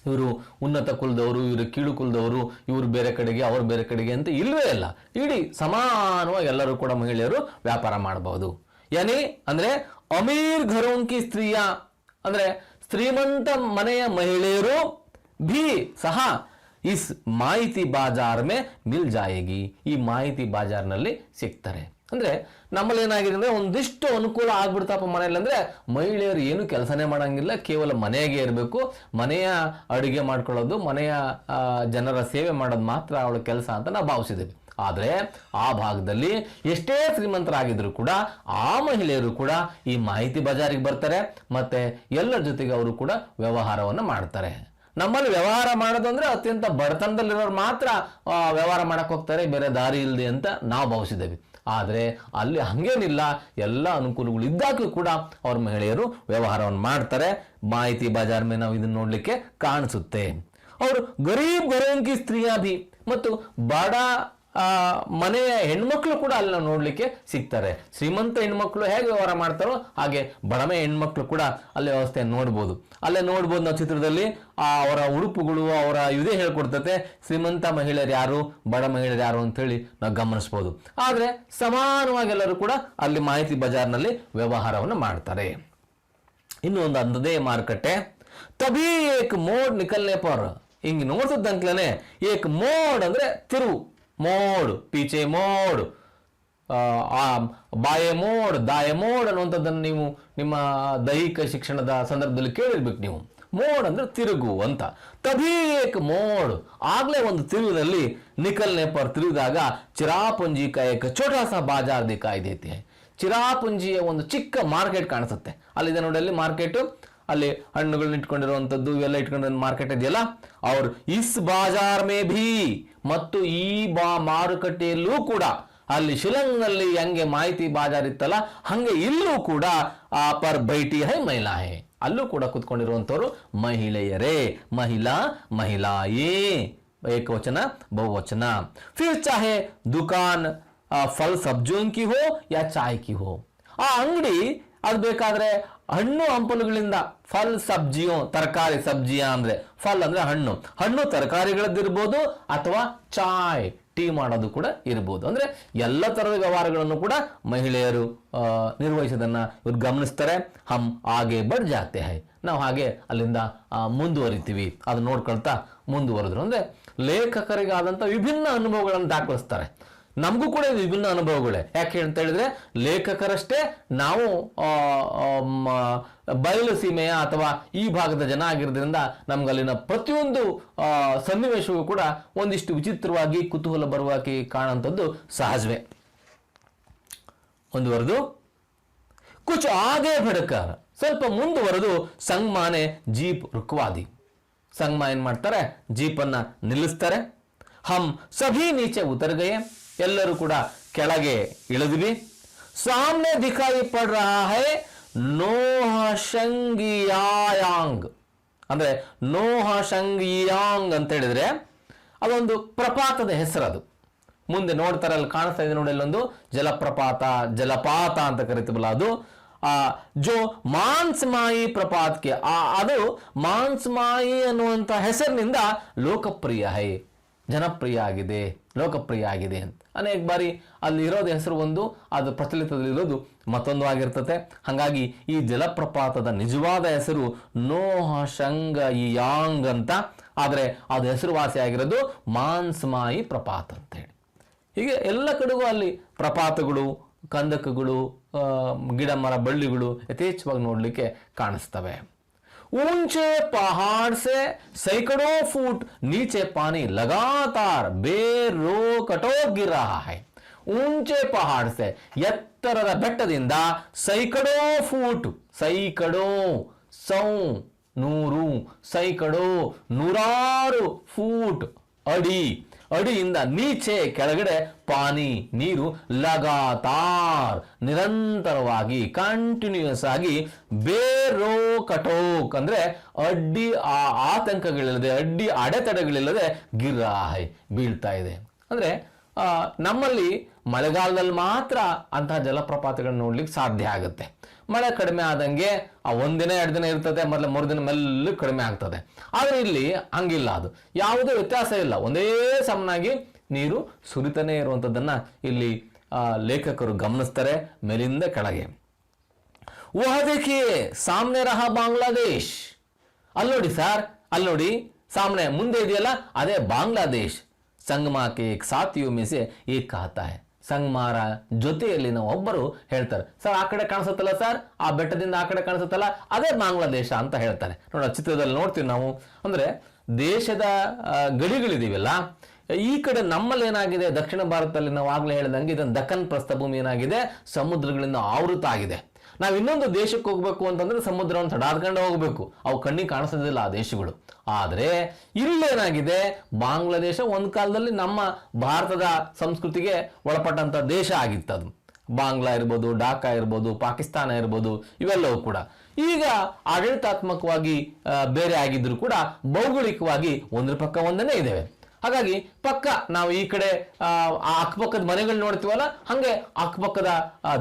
ಇವರು ಉನ್ನತ ಕುಲದವರು, ಇವರು ಕೀಳು ಕುಲದವರು, ಇವರು ಬೇರೆ ಕಡೆಗೆ ಅವರು ಬೇರೆ ಕಡೆಗೆ ಅಂತ ಇಲ್ವೇ ಇಲ್ಲ. ಇಡೀ ಸಮಾನವಾಗಿ ಎಲ್ಲರೂ ಕೂಡ ಮಹಿಳೆಯರು ವ್ಯಾಪಾರ ಮಾಡಬಹುದು. ಯಾನಿ ಅಂದ್ರೆ ಅಮೀರ್ ಘರೋಂಕಿ ಸ್ತ್ರೀಯ ಅಂದ್ರೆ ಶ್ರೀಮಂತ ಮನೆಯ ಮಹಿಳೆಯರು ಭೀ ಸಹ ಇಸ್ ಮಾಹಿತಿ ಬಾಜಾರ್ ಮೇ ಮಿಲ್ ಜಾಯೇಗಿ, ಈ ಮಾಹಿತಿ ಬಾಜಾರ್ನಲ್ಲಿ ಸಿಗ್ತಾರೆ. ಅಂದ್ರೆ ನಮ್ಮಲ್ಲಿ ಏನಾಗಿದೆ ಅಂದ್ರೆ ಒಂದಿಷ್ಟು ಅನುಕೂಲ ಆಗ್ಬಿಡ್ತಪ್ಪ ಮನೆಯಲ್ಲಿ. ಅಂದ್ರೆ ಮಹಿಳೆಯರು ಏನು ಕೆಲಸನೇ ಮಾಡಂಗಿಲ್ಲ, ಕೇವಲ ಮನೆಗೆ ಇರಬೇಕು, ಮನೆಯ ಅಡುಗೆ ಮಾಡ್ಕೊಳ್ಳೋದು, ಮನೆಯ ಜನರ ಸೇವೆ ಮಾಡೋದು ಮಾತ್ರ ಅವಳ ಕೆಲಸ ಅಂತ ನಾವು ಭಾವಿಸಿದ್ದೇವೆ. ಆದರೆ ಆ ಭಾಗದಲ್ಲಿ ಎಷ್ಟೇ ಶ್ರೀಮಂತರಾಗಿದ್ರು ಕೂಡ ಆ ಮಹಿಳೆಯರು ಕೂಡ ಈ ಮಾಹಿತಿ ಬಜಾರಿಗೆ ಬರ್ತಾರೆ, ಮತ್ತೆ ಎಲ್ಲರ ಜೊತೆಗೆ ಅವರು ಕೂಡ ವ್ಯವಹಾರವನ್ನು ಮಾಡ್ತಾರೆ. ನಮ್ಮಲ್ಲಿ ವ್ಯವಹಾರ ಮಾಡೋದು ಅಂದ್ರೆ ಅತ್ಯಂತ ಬಡತನದಲ್ಲಿರೋರು ಮಾತ್ರ ವ್ಯವಹಾರ ಮಾಡಕ್ ಹೋಗ್ತಾರೆ, ಬೇರೆ ದಾರಿ ಇಲ್ಲದೆ ಅಂತ ನಾವು ಭಾವಿಸಿದ್ದೇವೆ. ಆದರೆ ಅಲ್ಲಿ ಹಂಗೇನಿಲ್ಲ, ಎಲ್ಲ ಅನುಕೂಲಗಳು ಇದ್ದಾಗೂ ಕೂಡ ಅವ್ರ ಮಹಿಳೆಯರು ವ್ಯವಹಾರವನ್ನು ಮಾಡ್ತಾರೆ. ಮಾಹಿತಿ ಬಜಾರ್ ಮೇಲೆ ನಾವು ಇದನ್ನು ನೋಡ್ಲಿಕ್ಕೆ ಕಾಣಿಸುತ್ತೆ. ಅವರು ಗರೀಬ್ ಘರೋಂಕಿ ಸ್ತ್ರೀಯ ಭಿ, ಮತ್ತು ಬಡ ಮನೆಯ ಹೆಣ್ಮಕ್ಳು ಕೂಡ ಅಲ್ಲಿ ನಾವು ನೋಡ್ಲಿಕ್ಕೆ ಸಿಗ್ತಾರೆ. ಶ್ರೀಮಂತ ಹೆಣ್ಮಕ್ಳು ಹೇಗೆ ವ್ಯವಹಾರ ಮಾಡ್ತಾರೋ ಹಾಗೆ ಬಡಮೆ ಹೆಣ್ಮಕ್ಳು ಕೂಡ ಅಲ್ಲಿ ವ್ಯವಸ್ಥೆಯನ್ನು ನೋಡ್ಬೋದು. ಅಲ್ಲೇ ನೋಡ್ಬೋದು ನಾವು ಚಿತ್ರದಲ್ಲಿ ಅವರ ಉಡುಪುಗಳು, ಅವರ ಇದೇ ಹೇಳ್ಕೊಡ್ತತೆ ಶ್ರೀಮಂತ ಮಹಿಳೆಯರು ಯಾರು, ಬಡ ಮಹಿಳೆಯರು ಯಾರು ಅಂತ ಹೇಳಿ ನಾವು ಗಮನಿಸ್ಬೋದು. ಆದ್ರೆ ಸಮಾನವಾಗಿ ಎಲ್ಲರೂ ಕೂಡ ಅಲ್ಲಿ ಮಾಹಿತಿ ಬಜಾರ್ನಲ್ಲಿ ವ್ಯವಹಾರವನ್ನು ಮಾಡ್ತಾರೆ. ಇನ್ನು ಒಂದು ಅಂದದೇ ಮಾರುಕಟ್ಟೆ. ತಬಿ ಏಕ್ ಮೋಡ್ ನಿಕಲ್ನೆ ಪರ್, ಹಿಂಗೆ ನೋಡ್ತಿದ್ದಂಕ್ಲೇನೆ ಏಕ್ ಮೋಡ್ ಅಂದ್ರೆ ತಿರುವು, ಮೋಡ್ ಪೀಚೆ ಮೋಡ್, ಬಾಯೆ ಮೋಡ್, ದಾಯ ಮೋಡ್ ಅನ್ನುವಂಥದ್ದನ್ನು ನೀವು ನಿಮ್ಮ ದೈಹಿಕ ಶಿಕ್ಷಣದ ಸಂದರ್ಭದಲ್ಲಿ ಕೇಳಿರ್ಬೇಕು ನೀವು. ಮೋಡ್ ಅಂದ್ರೆ ತಿರುಗು ಅಂತ. ತಭೀ ಏಕ್ ಮೋಡ್, ಆಗ್ಲೇ ಒಂದು ತಿರುವಿನಲ್ಲಿ ನಿಕಲ್ನೆ ಪರ್ ತಿರುಗಿದಾಗ ಚಿರಾಪುಂಜಿ ಕಾ ಏಕ್ ಛೋಟಾ ಸಾ ಬಾಜಾರ್ ದಿಖಾಯಿ ದೇತೆ ಹೈ. ಚಿರಾಪುಂಜಿಯ ಒಂದು ಚಿಕ್ಕ ಮಾರ್ಕೆಟ್ ಕಾಣಿಸುತ್ತೆ. ಅಲ್ಲಿದೆ ನೋಡಿ, ಅಲ್ಲಿ ಮಾರ್ಕೆಟ್, ಅಲ್ಲಿ ಹಣ್ಣುಗಳನ್ನ ಇಟ್ಕೊಂಡಿರುವಂಥದ್ದು ಇವೆಲ್ಲ ಇಟ್ಕೊಂಡಿರೋ ಮಾರ್ಕೆಟ್ ಇದೆಯಲ್ಲ, ಅವ್ರು ಇಸ್ ಬಾಜಾರ್ ಮೇ ಭೀ, ಮತ್ತು ಈ ಮಾರುಕಟ್ಟೆಯಲ್ಲೂ ಕೂಡ ಅಲ್ಲಿ ಶಿಲಂಗ್ನಲ್ಲಿ ಹೆಂಗೆ ಮಾಹಿತಿ ಬಾಜಾರ್ ಇತ್ತಲ್ಲ ಹಂಗೆ ಇಲ್ಲೂ ಕೂಡ ಪರ್ ಬೈಟಿ ಹೈ ಮಹಿಳಾ ಹೈ, ಅಲ್ಲೂ ಕೂಡ ಕುತ್ಕೊಂಡಿರುವಂತವರು ಮಹಿಳೆಯರೇ. ಮಹಿಳಾ, ಮಹಿಳಾಯೇ, ಏಕವಚನ ಬಹುವಚನ. ಫಿರ್ ಚಾಹೆ ದುಕಾನ್ ಫಲ್ ಸಬ್ಜಿಯೋಂ ಕಿ ಹೋ ಯಾ ಚಾಯ್ ಕಿ ಹೋ, ಆ ಅಂಗಡಿ ಅದು ಬೇಕಾದ್ರೆ ಹಣ್ಣು ಹಂಪಲುಗಳಿಂದ, ಫಲ್ ಸಬ್ಜಿಯೋ ತರಕಾರಿ, ಸಬ್ಜಿಯಾ ಅಂದ್ರೆ ಫಲ್ ಅಂದ್ರೆ ಹಣ್ಣು, ಹಣ್ಣು ತರಕಾರಿಗಳದ್ದಿರ್ಬೋದು, ಅಥವಾ ಚಾಯ್ ಟೀ ಮಾಡೋದು ಕೂಡ ಇರ್ಬೋದು. ಅಂದ್ರೆ ಎಲ್ಲ ತರದ ವ್ಯವಹಾರಗಳನ್ನು ಕೂಡ ಮಹಿಳೆಯರು ನಿರ್ವಹಿಸೋದನ್ನ ಇವ್ರು ಗಮನಿಸ್ತಾರೆ. ಹಮ್ ಹಾಗೆ ಬಡ್ ಜಾತೆ ಹೈ, ನಾವು ಹಾಗೆ ಅಲ್ಲಿಂದ ಮುಂದುವರಿತೀವಿ, ಅದು ನೋಡ್ಕೊಳ್ತಾ ಮುಂದುವರೆದ್ರು. ಅಂದ್ರೆ ಲೇಖಕರಿಗಾದಂಥ ವಿಭಿನ್ನ ಅನುಭವಗಳನ್ನು ದಾಖಲಿಸ್ತಾರೆ. ನಮಗೂ ಕೂಡ ಇದು ವಿಭಿನ್ನ ಅನುಭವಗಳೇ. ಯಾಕೆ ಅಂತ ಹೇಳಿದ್ರೆ ಲೇಖಕರಷ್ಟೇ ನಾವು ಬಯಲು ಸೀಮೆಯ ಅಥವಾ ಈ ಭಾಗದ ಜನ ಆಗಿರೋದ್ರಿಂದ ನಮ್ಗೆ ಅಲ್ಲಿನ ಪ್ರತಿಯೊಂದು ಸನ್ನಿವೇಶವೂ ಕೂಡ ಒಂದಿಷ್ಟು ವಿಚಿತ್ರವಾಗಿ ಕುತೂಹಲ ಬರುವಾಗಿ ಕಾಣುವಂಥದ್ದು ಸಹಜವೇ. ಮುಂದುವರೆದು ಕುಚ್ ಆಗೇ ಭಡಕರ್, ಸ್ವಲ್ಪ ಮುಂದುವರೆದು ಸಂಗ್ಮಾನೆ ಜೀಪ್ ರುಕ್ವಾದಿ. ಸಂಗಮ ಏನ್ ಮಾಡ್ತಾರೆ, ಜೀಪನ್ನ ನಿಲ್ಲಿಸ್ತಾರೆ. ಹಮ್ ಸಭಿ ನೀಚೆ ಉತರ ಗಯೆ, ಎಲ್ಲರೂ ಕೂಡ ಕೆಳಗೆ ಇಳಿದ್ವಿ. ಸಾಮ್ನೆ ದಿಖಾಯಿ ಪಡ್ ರಹಾ ಹೈ ನೋಹಶಂಗಿಯಾಂಗ್, ಅಂದ್ರೆ ನೋಹಶಂಗಿಯಾಂಗ್ ಅಂತ ಹೇಳಿದ್ರೆ ಅದೊಂದು ಪ್ರಪಾತದ ಹೆಸರದು. ಮುಂದೆ ನೋಡ್ತಾರೆ, ಅಲ್ಲಿ ಕಾಣಿಸ್ತಾ ಇದೆ ನೋಡಿ, ಅಲ್ಲೊಂದು ಜಲಪ್ರಪಾತ, ಜಲಪಾತ ಅಂತ ಕರಿತೀವಲ್ಲ ಅದು. ಜೋ ಮಾನ್ಸ್ಮಾಯಿ ಪ್ರಪಾತಕ್ಕೆ, ಅದು ಮಾನ್ಸ್ಮಾಯಿ ಅನ್ನುವಂಥ ಹೆಸರಿನಿಂದ ಲೋಕಪ್ರಿಯ ಹೈ, ಜನಪ್ರಿಯ ಆಗಿದೆ, ಲೋಕಪ್ರಿಯ ಆಗಿದೆ ಅಂತ. ಅನೇಕ ಬಾರಿ ಅಲ್ಲಿ ಇರೋದು ಹೆಸರು ಒಂದು, ಅದು ಪ್ರಚಲಿತದಲ್ಲಿರೋದು ಮತ್ತೊಂದು ಆಗಿರ್ತದೆ. ಹಾಗಾಗಿ ಈ ಜಲಪ್ರಪಾತದ ನಿಜವಾದ ಹೆಸರು ನೋಹಶಂಗಿಯಾಂಗ್ ಅಂತ, ಆದರೆ ಅದು ಹೆಸರುವಾಸಿ ಆಗಿರೋದು ಮಾನ್ಸ್ಮಾಯಿ ಪ್ರಪಾತ ಅಂತ ಹೇಳಿ. ಹೀಗೆ ಎಲ್ಲ ಕಡೆಗೂ ಅಲ್ಲಿ ಪ್ರಪಾತಗಳು, ಕಂದಕಗಳು, ಗಿಡ ಮರ ಬಳ್ಳಿಗಳು ಯಥೇಚ್ಛವಾಗಿ ನೋಡಲಿಕ್ಕೆ ಕಾಣಿಸ್ತವೆ. ऊंचे पहाड़ से सैकड़ों फुट नीचे पानी लगातार बेरोकटो गिर रहा है. ऊंचे पहाड़ से, ಎತ್ತರದ ಬೆಟ್ಟದಿಂದ ಸೈಕಡೋ ಫೂಟ್, ಸೈಕಡೋ, ಸೌ ನೂರು, ಸೈಕಡೋ ನೂರಾರು, ಫೂಟ್ ಅಡಿ, ಅಡಿಯಿಂದ ನೀಚೆ ಕೆಳಗಡೆ ಪಾನಿ ನೀರು, ಲಗಾತಾರ್ ನಿರಂತರವಾಗಿ, ಕಂಟಿನ್ಯೂಸ್ ಆಗಿ, ಬೇರೋ ಕಟೋಕ್ ಅಂದ್ರೆ ಅಡ್ಡಿ ಆತಂಕಗಳಿಲ್ಲದೆ, ಅಡ್ಡಿ ಅಡೆತಡೆಗಳಿಲ್ಲದೆ ಗಿರಾಹೈ ಬೀಳ್ತಾ ಇದೆ. ಅಂದ್ರೆ ನಮ್ಮಲ್ಲಿ ಮಳೆಗಾಲದಲ್ಲಿ ಮಾತ್ರ ಅಂತಹ ಜಲಪ್ರಪಾತಗಳನ್ನ ನೋಡ್ಲಿಕ್ಕೆ ಸಾಧ್ಯ ಆಗುತ್ತೆ. ಮಳೆ ಕಡಿಮೆ ಆದಂಗೆ ಒಂದಿನ 2 ದಿನ ಇರ್ತದೆ, ಮೊದಲ 3 ದಿನ ಮೆಲ್ಲ ಕಡಿಮೆ ಆಗ್ತದೆ. ಆದರೆ ಇಲ್ಲಿ ಹಂಗಿಲ್ಲ, ಅದು ಯಾವುದೇ ವ್ಯತ್ಯಾಸ ಇಲ್ಲ, ಒಂದೇ ಸಮನಾಗಿ ನೀರು ಸುರಿತಾನೆ ಇರುವಂಥದ್ದನ್ನ ಇಲ್ಲಿ ಲೇಖಕರು ಗಮನಿಸ್ತಾರೆ ಮೇಲಿಂದ ಕೆಳಗೆ. ವಹ ದೇಖಿಯೇ ಸಾಮ್ನೆ ರಹಾ ಬಾಂಗ್ಲಾದೇಶ್, ಅಲ್ಲಿ ನೋಡಿ ಸರ್, ಅಲ್ಲಿ ನೋಡಿ ಸಾಮ್ನೆ ಮುಂದೆ ಇದೆಯಲ್ಲ ಅದೇ ಬಾಂಗ್ಲಾದೇಶ್. ಸಂಗಮ ಕೆ ಸಾಥಿಯೋ ಮೇ ಸೆ ಏಕ್ ಕಹತಾ ಹೈ, ಸಂಗಮಾರ ಜೊತೆಯಲ್ಲಿನ ಒಬ್ಬರು ಹೇಳ್ತಾರೆ, ಸರ್ ಆ ಕಡೆ ಕಾಣಿಸುತ್ತಲ್ಲ ಸರ್, ಆ ಬೆಟ್ಟದಿಂದ ಆ ಕಡೆ ಕಾಣಿಸುತ್ತಲ್ಲ ಅದೇ ಬಾಂಗ್ಲಾದೇಶ ಅಂತ ಹೇಳ್ತಾರೆ. ನೋಡಿ ಚಿತ್ರದಲ್ಲಿ ನೋಡ್ತೀವಿ ನಾವು. ಅಂದ್ರೆ ದೇಶದ ಗಡಿಗಳಿದೀವಲ್ಲ, ಈ ಕಡೆ ನಮ್ಮಲ್ಲಿ ಏನಾಗಿದೆ, ದಕ್ಷಿಣ ಭಾರತದಲ್ಲಿ ನಾವು ಆಗ್ಲೇ ಹೇಳಿದಂಗೆ ಇದನ್ನು ದಕ್ಕನ್ ಪ್ರಸ್ಥಭೂಮಿ ಏನಾಗಿದೆ, ಸಮುದ್ರಗಳಿಂದ ಆವೃತ ಆಗಿದೆ. ನಾವು ಇನ್ನೊಂದು ದೇಶಕ್ಕೆ ಹೋಗ್ಬೇಕು ಅಂತಂದ್ರೆ ಸಮುದ್ರವನ್ನು ತಡಾದ್ಕೊಂಡು ಹೋಗ್ಬೇಕು, ಅವು ಕಣ್ಣಿಗೆ ಕಾಣಿಸೋದಿಲ್ಲ ಆ ದೇಶಗಳು. ಆದರೆ ಇಲ್ಲೇನಾಗಿದೆ, ಬಾಂಗ್ಲಾದೇಶ ಒಂದು ಕಾಲದಲ್ಲಿ ನಮ್ಮ ಭಾರತದ ಸಂಸ್ಕೃತಿಗೆ ಒಳಪಟ್ಟಂತ ದೇಶ ಆಗಿತ್ತು. ಅದು ಬಾಂಗ್ಲಾ ಇರ್ಬೋದು, ಢಾಕಾ ಇರ್ಬೋದು, ಪಾಕಿಸ್ತಾನ ಇರ್ಬೋದು, ಇವೆಲ್ಲವೂ ಕೂಡ ಈಗ ಆಡಳಿತಾತ್ಮಕವಾಗಿ ಬೇರೆ ಆಗಿದ್ರು ಕೂಡ ಭೌಗೋಳಿಕವಾಗಿ ಒಂದ್ರ ಪಕ್ಕ ಒಂದನೇ ಇದ್ದೇವೆ. ಹಾಗಾಗಿ ಪಕ್ಕ ನಾವು ಈ ಕಡೆ ಅಕ್ಕಪಕ್ಕದ ಮನೆಗಳು ನೋಡ್ತೀವಲ್ಲ, ಹಂಗೆ ಅಕ್ಕಪಕ್ಕದ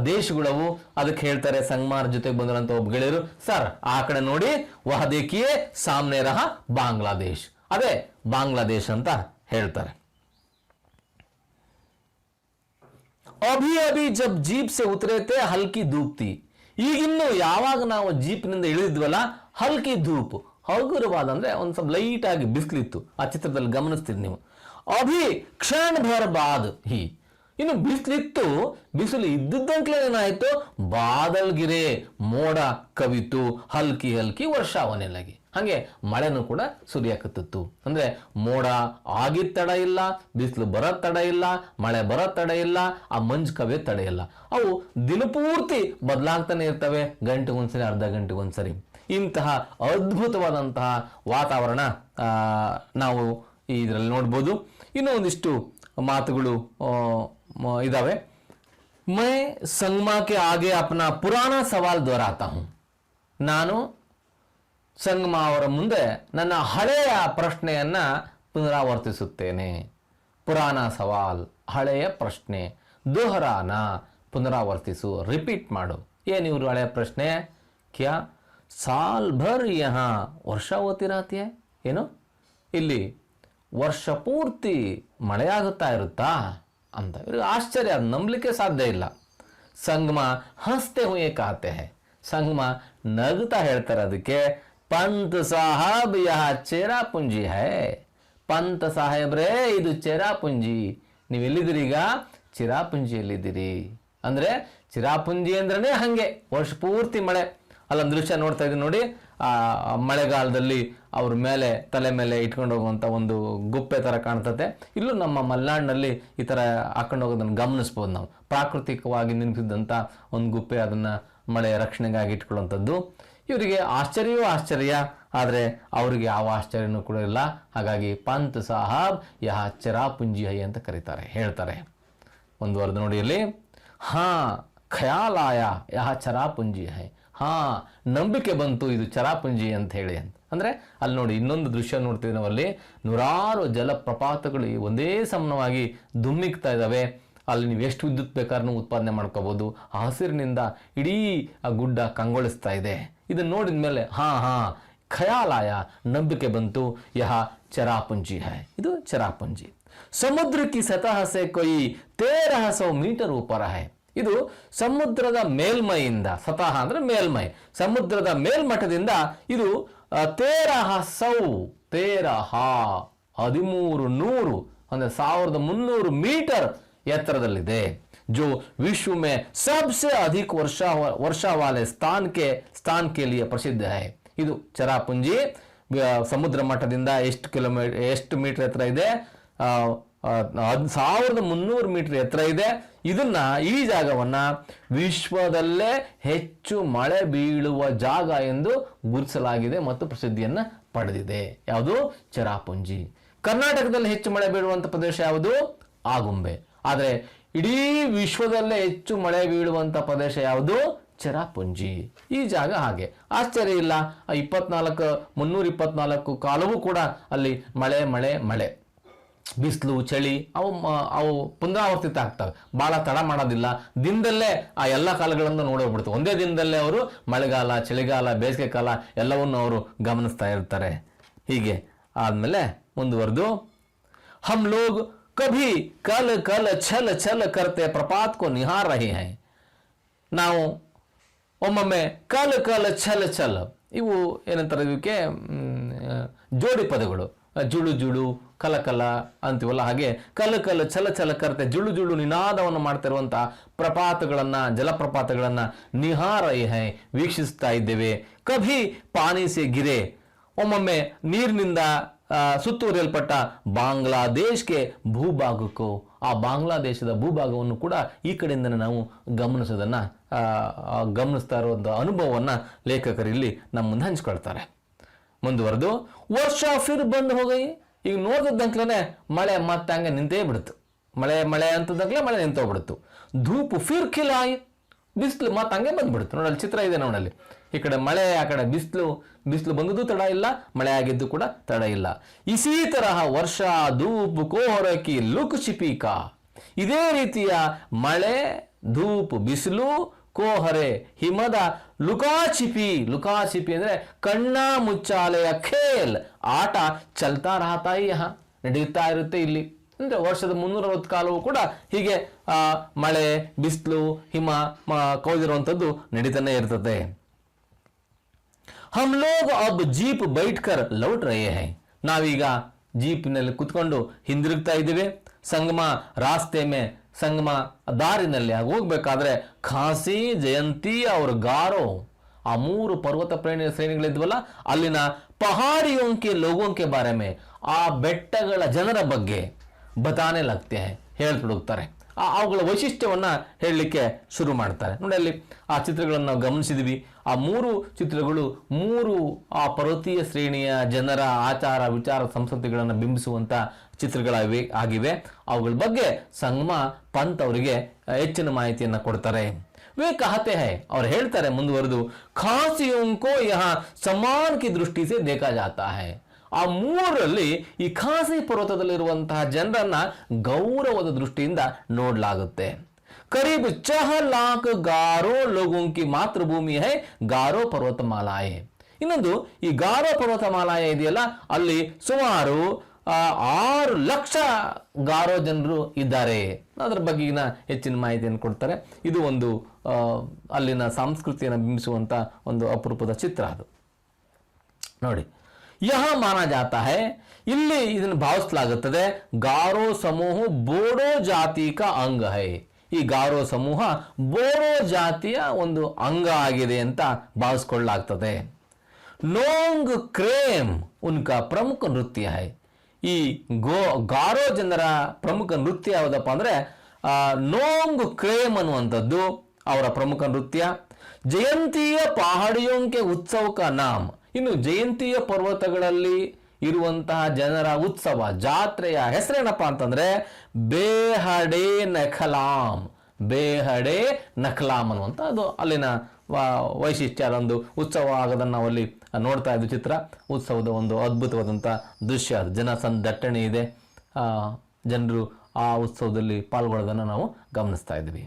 ದೇಶಗಳವು. ಅದಕ್ಕೆ ಹೇಳ್ತಾರೆ ಸಂಗಮಾರ ಜೊತೆಗೆ ಬಂದಿರಂತ ಒಬ್ಬ ಗೆಳೆಯರು, ಸರ್ ಆ ಕಡೆ ನೋಡಿ, ವಹ ದೇಖಿಯೇ ಸಾಮ್ನೆ ರಹ ಬಾಂಗ್ಲಾದೇಶ್, ಅದೇ ಬಾಂಗ್ಲಾದೇಶ್ ಅಂತ ಹೇಳ್ತಾರೆ. ಅಭಿ ಅಭಿ ಜಬ್ ಜೀಪ್ ಸೆ ಉತರೆ ಥೆ ಹಲ್ಕಿ ಧೂಪ್ ಥಿ, ಈಗಿನ್ನು ಯಾವಾಗ ನಾವು ಜೀಪ್ನಿಂದ ಇಳಿದ್ವಲ್ಲ, ಹಲ್ಕಿ ಧೂಪ್, ಹಗುರವಾದ ಅಂದ್ರೆ ಒಂದು ಸ್ವಲ್ಪ ಲೈಟ್ ಆಗಿ ಬಿಸಿಲಿತ್ತು. ಆ ಚಿತ್ರದಲ್ಲಿ ಗಮನಿಸ್ತೀರಿ ನೀವು. ಅಭಿ ಕ್ಷಣ ಭರ ಬಾದ್ ಹಿ, ಇನ್ನು ಬಿಸಿಲಿತ್ತು, ಬಿಸಿಲು ಇದ್ದಂಕ್ಲೇ ಏನಾಯ್ತು, ಬಾದಲ್ ಗಿರೆ, ಮೋಡ ಕವಿತು, ಹಲ್ಕಿ ಹಲ್ಕಿ ವರ್ಷಾವನೆ ಲಗಿ, ಹಾಗೆ ಮಳೆನೂ ಕೂಡ ಸುರಿಯಾಕತ್ತಿತ್ತು. ಅಂದ್ರೆ ಮೋಡ ಆಗಿದ ತಡ ಇಲ್ಲ, ಬಿಸಿಲು ಬರೋ ತಡ ಇಲ್ಲ, ಮಳೆ ಬರೋ ತಡ ಇಲ್ಲ, ಆ ಮಂಜು ಕವಿಯೋ ತಡ ಇಲ್ಲ. ಅವು ದಿನಪೂರ್ತಿ ಬದಲಾಗ್ತಾನೆ ಇರ್ತವೆ, ಗಂಟೆಗೊಂದ್ಸರಿ, ಅರ್ಧ ಗಂಟೆಗೊಂದ್ಸರಿ. ಇಂತಹ ಅದ್ಭುತವಾದಂತಹ ವಾತಾವರಣ ನಾವು ಇದರಲ್ಲಿ ನೋಡ್ಬೋದು. ಇನ್ನೂ ಒಂದಿಷ್ಟು ಮಾತುಗಳು ಇದಾವೆ. ಮೈ ಸಂಗಮಕ್ಕೆ ಆಗೆ ಅಪ್ನ ಪುರಾಣ ಸವಾಲ್ ದೊಹರಾತಾ ಹೂಂ, ನಾನು ಸಂಗಮ ಅವರ ಮುಂದೆ ನನ್ನ ಹಳೆಯ ಪ್ರಶ್ನೆಯನ್ನ ಪುನರಾವರ್ತಿಸುತ್ತೇನೆ. ಪುರಾಣ ಸವಾಲ್, ಹಳೆಯ ಪ್ರಶ್ನೆ, ದೊಹರಾನ ಪುನರಾವರ್ತಿಸು, ರಿಪೀಟ್ ಮಾಡು. ಏನು ಇವರು ಹಳೆಯ ಪ್ರಶ್ನೆ? ಕ್ಯಾ ಸಾಲ್ ಭರ್ ಯಹಾ ವರ್ಷ ಹೋತಿ ರಹತಿ ಹೈ, ಏನು ಇಲ್ಲಿ ವರ್ಷ ಪೂರ್ತಿ ಮಳೆಯಾಗುತ್ತಾ ಇರುತ್ತಾ ಅಂತ. ಇವ್ರಿಗೆ ಆಶ್ಚರ್ಯ, ಅದು ನಂಬಲಿಕ್ಕೆ ಸಾಧ್ಯ ಇಲ್ಲ. ಸಂಗಮ ಹಸ್ತೆ ಹುಯೇ ಕಾತೆ ಹೈ, ಸಂಗಮ ನಗುತ್ತಾ ಹೇಳ್ತಾರೆ ಅದಕ್ಕೆ, ಪಂತ್ ಸಾಹಬ್ ಯಹ ಚೇರಾಪುಂಜಿ ಹೈ, ಪಂತ್ ಸಾಹೇಬ್ರೇ ಇದು ಚೇರಾಪುಂಜಿ, ನೀವು ಎಲ್ಲಿದ್ದೀರಿ ಈಗ? ಚಿರಾಪುಂಜಿಯಲ್ಲಿದ್ದೀರಿ. ಅಂದ್ರೆ ಚಿರಾಪುಂಜಿ ಅಂದ್ರೇ ಹಂಗೆ ವರ್ಷ ಪೂರ್ತಿ ಮಳೆ. ಅಲ್ಲೊಂದು ದೃಶ್ಯ ನೋಡ್ತಾ ಇದ್ದೀನಿ ನೋಡಿ, ಮಳೆಗಾಲದಲ್ಲಿ ಅವ್ರ ಮೇಲೆ ತಲೆ ಮೇಲೆ ಇಟ್ಕೊಂಡು ಹೋಗುವಂಥ ಒಂದು ಗುಪ್ಪೆ ಥರ ಕಾಣ್ತದೆ. ಇಲ್ಲೂ ನಮ್ಮ ಮಲೆನಾಡಿನಲ್ಲಿ ಈ ಥರ ಹಾಕೊಂಡು ಹೋಗೋದನ್ನು ಗಮನಿಸ್ಬೋದು ನಾವು. ಪ್ರಾಕೃತಿಕವಾಗಿ ನಿರ್ಮಿಸಿದಂಥ ಒಂದು ಗುಪ್ಪೆ, ಅದನ್ನು ಮಳೆ ರಕ್ಷಣೆಗಾಗಿ ಇಟ್ಕೊಳ್ಳುವಂಥದ್ದು. ಇವರಿಗೆ ಆಶ್ಚರ್ಯವೂ ಆಶ್ಚರ್ಯ, ಆದರೆ ಅವರಿಗೆ ಯಾವ ಆಶ್ಚರ್ಯನೂ ಕೂಡ ಇಲ್ಲ. ಹಾಗಾಗಿ ಪಂತ್ ಸಾಹಬ್ ಯಹ ಚೆರಾಪುಂಜಿ ಹೈ ಅಂತ ಕರೀತಾರೆ, ಹೇಳ್ತಾರೆ. ಒಂದು ವರ್ದ ನೋಡಿ ಇಲ್ಲಿ, ಹಾ ಖಯಾಲ್ ಆಯಾ ಯಹ ಚೆರಾಪುಂಜಿ ಹೈ, ಹಾ ನಂಬಿಕೆ ಬಂತು ಇದು ಚೆರಾಪುಂಜಿ ಅಂತ ಹೇಳಿ ಅಂತ. ಅಂದರೆ ಅಲ್ಲಿ ನೋಡಿ ಇನ್ನೊಂದು ದೃಶ್ಯ ನೋಡ್ತೀವಿ ನಾವಲ್ಲಿ, ನೂರಾರು ಜಲಪ್ರಪಾತಗಳು ಒಂದೇ ಸಮನವಾಗಿ ಧುಮ್ಮಿಕ್ತಾ ಇದ್ದಾವೆ. ಅಲ್ಲಿ ನೀವು ಎಷ್ಟು ವಿದ್ಯುತ್ ಬೇಕಾದ್ರೂ ಉತ್ಪಾದನೆ ಮಾಡ್ಕೋಬೋದು. ಆ ಹಸಿರಿನಿಂದ ಇಡೀ ಆ ಗುಡ್ಡ ಕಂಗೊಳಿಸ್ತಾ ಇದೆ. ಇದನ್ನು ನೋಡಿದ ಮೇಲೆ ಹಾ ಖಯಾಲಾಯ ನಂಬಿಕೆ ಬಂತು, ಯಹ ಚೆರಾಪುಂಜಿ ಹೈ, ಇದು ಚೆರಾಪುಂಜಿ. ಸಮುದ್ರ ಕಿ ಸತಹ ಸೆ ಕೊಯಿ 1300 ಮೀಟರ್ ऊपर है. ಇದು ಸಮುದ್ರದ ಮೇಲ್ಮೈಯಿಂದ, ಸತಹ ಅಂದ್ರೆ ಮೇಲ್ಮೈ, ಸಮುದ್ರದ ಮೇಲ್ಮಟ್ಟದಿಂದ ಇದು 1300 ಅಂದ್ರೆ 1300 ಮೀಟರ್ ಎತ್ತರದಲ್ಲಿದೆ. जो विश्व में सबसे अधिक वर्षा वाले स्थान के लिए प्रसिद्ध है. ಇದು ಚೆರಾಪುಂಜಿ ಸಮುದ್ರ ಮಟ್ಟದಿಂದ ಎಷ್ಟು ಮೀಟರ್ ಎತ್ತರ ಇದೆ? 1300 ಮೀಟರ್ ಎತ್ತರ ಇದೆ. ಇದನ್ನ, ಈ ಜಾಗವನ್ನ ವಿಶ್ವದಲ್ಲೇ ಹೆಚ್ಚು ಮಳೆ ಬೀಳುವ ಜಾಗ ಎಂದು ಗುರುತಿಸಲಾಗಿದೆ ಮತ್ತು ಪ್ರಸಿದ್ಧಿಯನ್ನ ಪಡೆದಿದೆ. ಯಾವುದು? ಚೆರಾಪುಂಜಿ. ಕರ್ನಾಟಕದಲ್ಲಿ ಹೆಚ್ಚು ಮಳೆ ಬೀಳುವಂತ ಪ್ರದೇಶ ಯಾವುದು? ಆಗುಂಬೆ. ಆದರೆ ಇಡೀ ವಿಶ್ವದಲ್ಲೇ ಹೆಚ್ಚು ಮಳೆ ಬೀಳುವಂತ ಪ್ರದೇಶ ಯಾವುದು? ಚೆರಾಪುಂಜಿ. ಈ ಜಾಗ ಹಾಗೆ ಆಶ್ಚರ್ಯ ಇಲ್ಲ. 324 ಕಾಲವೂ ಕೂಡ ಅಲ್ಲಿ ಮಳೆ ಮಳೆ ಮಳೆ, ಬಿಸಿಲು ಚಳಿ ಅವು ಪುನರಾವರ್ತಿತ ಆಗ್ತವೆ. ಬಹಳ ತಡ ಮಾಡೋದಿಲ್ಲ. ದಿನದಲ್ಲೇ ಆ ಎಲ್ಲ ಕಾಲಗಳನ್ನು ನೋಡೋಗ್ಬಿಡ್ತಾರೆ. ಒಂದೇ ದಿನದಲ್ಲೇ ಅವರು ಮಳೆಗಾಲ, ಚಳಿಗಾಲ, ಬೇಸಿಗೆ ಕಾಲ ಎಲ್ಲವನ್ನು ಅವರು ಗಮನಿಸ್ತಾ ಇರ್ತಾರೆ. ಹೀಗೆ ಆದ್ಮೇಲೆ ಮುಂದುವರೆದು, ಹಮ್ ಲೋಗ್ ಕಭಿ ಕಲ್ ಕಲ್ ಛಲ್ ಛಲ್ ಕರ್ತೆ ಪ್ರಪಾತ್ ಕೋ ನಿಹಾರ್ ರಹೆ ಹೈ. ನಾವು ಒಮ್ಮೊಮ್ಮೆ ಕಲ್ ಕಲ್ ಛಲ್ ಛಲ್, ಇವು ಏನಂತಾರೆ, ಇವಕ್ಕೆ ಜೋಡಿ ಪದಗಳು. ಜುಳು ಜುಳು, ಕಲಕಲ ಅಂತೀವಲ್ಲ, ಹಾಗೆ ಕಲ್ ಕಲ್ ಛಲ ಛಲ ಕರ್ತೆ, ಜುಳು ಜುಳು ನಿನಾದವನ್ನು ಮಾಡ್ತಿರುವಂತಹ ಪ್ರಪಾತಗಳನ್ನ, ಜಲಪ್ರಪಾತಗಳನ್ನ ನಿಹಾರ ಹೈ, ವೀಕ್ಷಿಸ್ತಾ ಇದ್ದೇವೆ. ಕಭಿ ಪಾನಿ ಸೆ ಗಿರೆ, ಒಮ್ಮೊಮ್ಮೆ ನೀರಿನಿಂದ ಸುತ್ತುವರಿಯಲ್ಪಟ್ಟ ಬಾಂಗ್ಲಾದೇಶ್ಗೆ ಭೂಭಾಗಕ್ಕೂ, ಆ ಬಾಂಗ್ಲಾದೇಶದ ಭೂಭಾಗವನ್ನು ಕೂಡ ಈ ಕಡೆಯಿಂದನೇ ನಾವು ಗಮನಿಸ್ತಾ ಇರುವಂಥ ಅನುಭವವನ್ನ ಲೇಖಕರು ಇಲ್ಲಿ ನಮ್ಮ ಮುಂದೆ ಹಂಚ್ಕೊಳ್ತಾರೆ. ಮುಂದುವರೆದು, ವರ್ಷ ಫಿರ್ ಬಂದ್ ಹೋಗೈ. ಈಗ ನೋಡಿದಂಕ್ಲೇ ಮಳೆ ಮತ್ತೆ ಹಂಗೆ ನಿಂತೇ ಬಿಡ್ತು. ಮಳೆ ಅಂತದಂಕ್ಲೆ ಮಳೆ ನಿಂತೋಗ್ಬಿಡ್ತು. ಧೂಪು ಫಿರ್ ಖಿಲಾಯ್, ಬಿಸಿಲು ಮತ್ತೆ ಹಂಗೆ ಬಂದ್ಬಿಡ್ತು. ನೋಡಲ್ಲಿ ಚಿತ್ರ ಇದೆ ನೋಡಲ್ಲಿ, ಈ ಕಡೆ ಮಳೆ, ಆ ಕಡೆ ಬಿಸಿಲು ಬಂದದ್ದು ತಡ ಇಲ್ಲ, ಮಳೆ ಆಗಿದ್ದು ಕೂಡ ತಡ ಇಲ್ಲ. ಇಸೀ ತರಹ ವರ್ಷ ಧೂಪ್ ಕೋಹರಕಿ ಲುಕ್ ಚಿಪಿಕಾ, ಇದೇ ರೀತಿಯ ಮಳೆ, ಧೂಪ್ ಬಿಸಿಲು, ಕೋಹರೆ ಹಿಮದ ಲುಕಾಚಿಪಿ ಅಂದ್ರೆ ಕಣ್ಣ ಮುಚ್ಚಾಲೆಯ ಖೇಲ್, ಆಟ ಚಲ್ತಾ ರಹತಾ ಯಹ, ನಡೆಯುತ್ತಾ ಇರುತ್ತೆ ಇಲ್ಲಿ. ಅಂದ್ರೆ ವರ್ಷದ 360 ಕಾಲವೂ ಕೂಡ ಹೀಗೆ ಮಳೆ, ಬಿಸಿಲು, ಹಿಮ ಕೌದಿರುವಂಥದ್ದು ನಡೀತಾನೆ ಇರ್ತದೆ. ಹಮ್ ಲೋಗ್ ಅಬ್ ಜೀಪ್ ಬೈಟ್ಕರ್ ಲೌಟ್ ರಹೆ ಹೈ, ನಾವೀಗ ಜೀಪ್ನಲ್ಲಿ ಕುತ್ಕೊಂಡು ಹಿಂದಿರುಗ್ತಾ ಇದ್ದೇವೆ. ಸಂಗಮ ರಾಸ್ತೆ ಮೇ, ಸಂಗಮ ದಾರಿನಲ್ಲಿ ಹೋಗ್ಬೇಕಾದ್ರೆ ಖಾಸಿ, ಜಯಂತಿ ಅವ್ರ ಗಾರೋ, ಆ 3 ಪರ್ವತ ಶ್ರೇಣಿಗಳಿದ್ವಲ್ಲ, ಅಲ್ಲಿನ ಪಹಾಡಿಯೋಂಕೆ ಲೋಗೋಂಕೆ ಬಾರೆ ಮೇ, ಆ ಬೆಟ್ಟಗಳ ಜನರ ಬಗ್ಗೆ ಬತಾನೆ ಲಗ್ತೆ ಹೈ, ಹೇಳ್ಬಿಡುತ್ತಾರೆ. ಅವುಗಳ ವೈಶಿಷ್ಟ್ಯವನ್ನ ಹೇಳಲಿಕ್ಕೆ ಶುರು ಮಾಡ್ತಾರೆ. ನೋಡಿ ಅಲ್ಲಿ ಆ ಚಿತ್ರಗಳನ್ನು ನಾವು ಗಮನಿಸಿದ್ವಿ. ಆ 3 ಚಿತ್ರಗಳು 3 ಆ ಪರ್ವತೀಯ ಶ್ರೇಣಿಯ ಜನರ ಆಚಾರ ವಿಚಾರ ಸಂಸ್ಕೃತಿಗಳನ್ನು ಬಿಂಬಿಸುವಂತ ಚಿತ್ರಗಳಾಗಿವೆ. ಅವುಗಳ ಬಗ್ಗೆ ಸಂಗಮ ಪಂತ್ ಅವರಿಗೆ ಹೆಚ್ಚಿನ ಮಾಹಿತಿಯನ್ನು ಕೊಡ್ತಾರೆ. ವೇ ಕಹತೆ ಹೈ, ಅವ್ರು ಹೇಳ್ತಾರೆ ಮುಂದುವರೆದು, ಖಾಸಿಯೋಂಕೋ ಯಹ ಸಮಾನ್ ಕಿ ದೃಷ್ಟಿ ಸೆ ದೇಖಾ ಜಾತಾ ಹೈ. ಆ 3ರಲ್ಲಿ ಈ ಖಾಸಿ ಪರ್ವತದಲ್ಲಿರುವಂತಹ ಜನರನ್ನ ಗೌರವದ ದೃಷ್ಟಿಯಿಂದ ನೋಡಲಾಗುತ್ತೆ. ಕರೀಬ್ 4 लाख ಗಾರೋ ಲೋಗೋಂ ಕಿ ಮಾತೃಭೂಮಿ ಹೈ ಗಾರೋ ಪರ್ವತಮಾಲಾಯೆ. ಇನ್ನೊಂದು, ಈ ಗಾರೋ ಪರ್ವತಮಾಲಾಯೆ ಇದೆಯಲ್ಲ, ಅಲ್ಲಿ ಸುಮಾರು 6 ಲಕ್ಷ ಗಾರೋ ಜನರು ಇದ್ದಾರೆ. ಅದರ ಬಗೆಗಿನ ಹೆಚ್ಚಿನ ಮಾಹಿತಿಯನ್ನು ಕೊಡ್ತಾರೆ. ಇದು ಒಂದು ಅಲ್ಲಿನ ಸಂಸ್ಕೃತಿಯನ್ನು ಬಿಂಬಿಸುವಂತ ಒಂದು ಅಪರೂಪದ ಚಿತ್ರ ಅದು. ನೋಡಿ, ಯಹ ಮಾನ ಜಾತಾ ಹೈ, ಇಲ್ಲಿ ಇದನ್ನು ಭಾವಿಸಲಾಗುತ್ತದೆ, ಗಾರೋ ಸಮೂಹ ಬೋಡೋ ಜಾತಿ ಕಾ ಅಂಗ ಹೈ. ಈ ಗಾರೋ ಸಮೂಹ ಬೋಡೋ ಜಾತಿಯ ಒಂದು ಅಂಗ ಆಗಿದೆ ಅಂತ ಭಾವಿಸಿಕೊಳ್ಳಲಾಗ್ತದೆ. ನೋಂಗ್ ಕ್ರೇಮ್ ಉನ್ಕಾ ಪ್ರಮುಖ ನೃತ್ಯ ಹೈ. ಈ ಗಾರೋ ಜನರ ಪ್ರಮುಖ ನೃತ್ಯ ಯಾವುದಪ್ಪ ಅಂದ್ರೆ ನೋಂಗ್ ಕ್ರೇಮ್ ಅನ್ನುವಂಥದ್ದು ಅವರ ಪ್ರಮುಖ ನೃತ್ಯ. ಜಯಂತಿಯ ಪಹಾಡಿಯೋಂಕೆ ಉತ್ಸವ ಕಾ ನಾಮ್. ಇನ್ನು ಜಯಂತಿಯ ಪರ್ವತಗಳಲ್ಲಿ ಇರುವಂತಹ ಜನರ ಉತ್ಸವ, ಜಾತ್ರೆಯ ಹೆಸರೇನಪ್ಪಾ ಅಂತಂದ್ರೆ ಬೇಹಡೆ ನಖಲಾಂ. ಬೇಹಡೆ ನಖಲಾಂ ಅನ್ನುವಂಥ ಅದು ಅಲ್ಲಿನ ವೈಶಿಷ್ಟ್ಯ. ಅದೊಂದು ಉತ್ಸವ ಆಗೋದನ್ನು ನಾವು ಅಲ್ಲಿ ನೋಡ್ತಾ ಇದ್ದ ಚಿತ್ರ. ಉತ್ಸವದ ಒಂದು ಅದ್ಭುತವಾದಂಥ ದೃಶ್ಯ, ಅದು ಜನ ಸಂದಟ್ಟಣೆ ಇದೆ, ಜನರು ಆ ಉತ್ಸವದಲ್ಲಿ ಪಾಲ್ಗೊಳ್ಳೋದನ್ನು ನಾವು ಗಮನಿಸ್ತಾ ಇದ್ವಿ.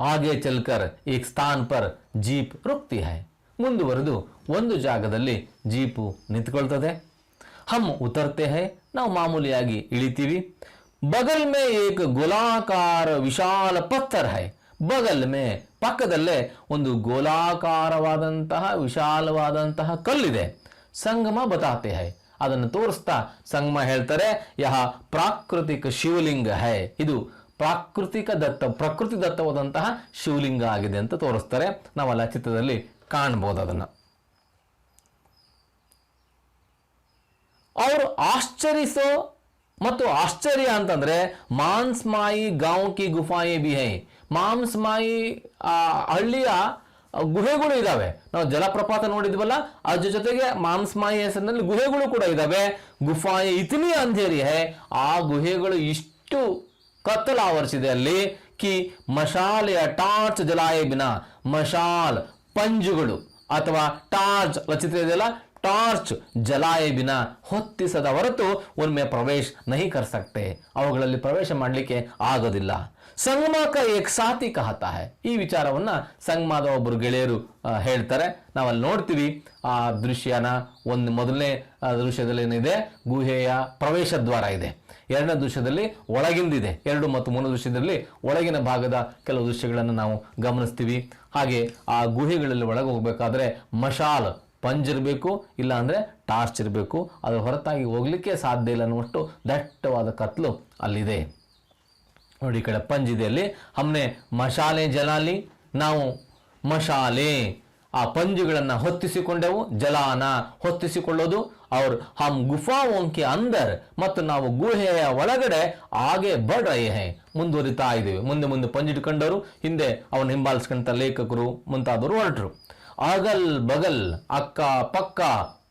ಆಗೆ ಚಲ್ಕರ್ ಏಕ್ ಸ್ಥಾನ್ ಪರ್ ಜೀಪ್ ರುಕ್ತಿ ಹೈ. ಮುಂದುವರೆದು ಒಂದು ಜಾಗದಲ್ಲಿ ಜೀಪು ನಿಂತ್ಕೊಳ್ತದೆ. ಹಮ್ ಉತರ್ತೆ ಹೈ, ನಾವು ಮಾಮೂಲಿಯಾಗಿ ಇಳಿತೀವಿ. ಬಗಲ್ ಮೇ ಏಕ್ ಗೋಲಾಕಾರ ವಿಶಾಲ ಪತ್ತರ್ ಹೈ. ಬಗಲ್ ಮೇ ಪಕ್ಕದಲ್ಲೇ ಒಂದು ಗೋಲಾಕಾರವಾದಂತಹ ವಿಶಾಲವಾದಂತಹ ಕಲ್ಲಿದೆ. ಸಂಗಮ ಬತಾತೆ ಹೈ, ಅದನ್ನು ತೋರಿಸ್ತಾ ಸಂಗಮ ಹೇಳ್ತಾರೆ ಯಹ ಪ್ರಾಕೃತಿಕ ಶಿವಲಿಂಗ ಹೈ. ಇದು ಪ್ರಕೃತಿ ದತ್ತವಾದಂತಹ ಶಿವಲಿಂಗ ಆಗಿದೆ ಅಂತ ತೋರಿಸ್ತಾರೆ. ನಾವಲ್ಲ ಚಿತ್ರದಲ್ಲಿ ಕಾಣಬಹುದು ಅದನ್ನು. ಅವರು ಆಶ್ಚರ್ಯಿಸೋ ಮತ್ತು ಆಶ್ಚರ್ಯ ಅಂತಂದ್ರೆ ಮಾನ್ಸ್ಮಾಯಿ ಗಾಂವ್ ಕಿ ಗುಫಾಯೇ ಬಿ ಹೈ. ಮಾನ್ಸ್ಮಾಯಿ ಹಳ್ಳಿಯ ಗುಹೆಗಳು ಇದಾವೆ. ನಾವು ಜಲಪ್ರಪಾತ ನೋಡಿದ್ವಲ್ಲ, ಅದ್ರ ಜೊತೆಗೆ ಮಾನ್ಸ್ಮಾಯಿ ಹೆಸರಿನಲ್ಲಿ ಗುಹೆಗಳು ಕೂಡ ಇದಾವೆ. ಗುಫಾಯೇ ಇತನಿ ಅಂಧೇರಿ ಹೈ, ಆ ಗುಹೆಗಳು ಇಷ್ಟು ಕತ್ತಲು ಆವರಿಸಿದೆ ಅಲ್ಲಿ. ಕಿ ಮಶಾಲೆಯ ಟಾರ್ಚ್ ಜಲಾಯ ಬಿನ, ಮಶಾಲ್ ಪಂಜುಗಳು ಅಥವಾ ಟಾರ್ಚ್ ಚಿತ್ರ ಇದೆಯಲ್ಲ, ಟಾರ್ಚ್ ಜಲಾಯ ಬಿನ ಹೊತ್ತಿಸದ ಹೊರತು ಉನ್ಮೆ ಪ್ರವೇಶ ನಹಿ ಕರ್ ಸಕ್ತೆ, ಅವುಗಳಲ್ಲಿ ಪ್ರವೇಶ ಮಾಡಲಿಕ್ಕೆ ಆಗೋದಿಲ್ಲ. ಸಂಗಮ ಕ ಏಕ್ ಸಾಥಿ ಕಹತಾ ಹೈ. ಈ ವಿಚಾರವನ್ನ ಸಂಗಮದ ಒಬ್ಬರು ಗೆಳೆಯರು ಹೇಳ್ತಾರೆ. ನಾವಲ್ಲಿ ನೋಡ್ತೀವಿ ಆ ದೃಶ್ಯನ. ಒಂದು ಮೊದಲನೇ ದೃಶ್ಯದಲ್ಲಿ ಏನಿದೆ, ಗುಹೆಯ ಪ್ರವೇಶ ದ್ವಾರ ಇದೆ. ಎರಡನೇ ದೃಶ್ಯದಲ್ಲಿ ಒಳಗಿಂದಿದೆ. 2 ಮತ್ತು 3 ದೃಶ್ಯದಲ್ಲಿ ಒಳಗಿನ ಭಾಗದ ಕೆಲವು ದೃಶ್ಯಗಳನ್ನು ನಾವು ಗಮನಿಸ್ತೀವಿ. ಹಾಗೆ ಆ ಗುಹೆಗಳಲ್ಲಿ ಒಳಗೆ ಹೋಗ್ಬೇಕಾದ್ರೆ ಮಶಾಲ್ ಪಂಜಿರಬೇಕು, ಇಲ್ಲ ಅಂದ್ರೆ ಟಾರ್ಚ್ ಇರಬೇಕು. ಅದರ ಹೊರತಾಗಿ ಹೋಗ್ಲಿಕ್ಕೆ ಸಾಧ್ಯ ಇಲ್ಲ ಅನ್ನುವಷ್ಟು ದಟ್ಟವಾದ ಕತ್ಲು ಅಲ್ಲಿದೆ. ನೋಡಿ, ಈ ಕಡೆ ಪಂಜಿದೆ ಅಲ್ಲಿ. ಹಮ್ನೆ ಮಶಾಲೆ ಜಲಾಲಿ, ನಾವು ಮಶಾಲೆ ಆ ಪಂಜುಗಳನ್ನು ಹೊತ್ತಿಸಿಕೊಂಡೆವು. ಜಲಾನ ಹೊತ್ತಿಸಿಕೊಳ್ಳೋದು. ಅವ್ರು ಹಮ್ ಗುಫಾವೋಂಕೆ ಅಂದರ್, ಮತ್ತು ನಾವು ಗುಹೆಯ ಒಳಗಡೆ ಆಗೆ ಬಡ್ ರಹೆ ಹೈ, ಮುಂದುವರಿತಾ ಇದ್ದೇವೆ. ಮುಂದೆ ಪಂಜಿಟ್ಕೊಂಡವರು, ಹಿಂದೆ ಅವನು ಹಿಂಬಾಲಿಸ್ಕೊಂತ ಲೇಖಕರು ಮುಂತಾದವರು ಹೊರಟರು. ಅಗಲ್ ಬಗಲ್, ಅಕ್ಕ ಪಕ್ಕ,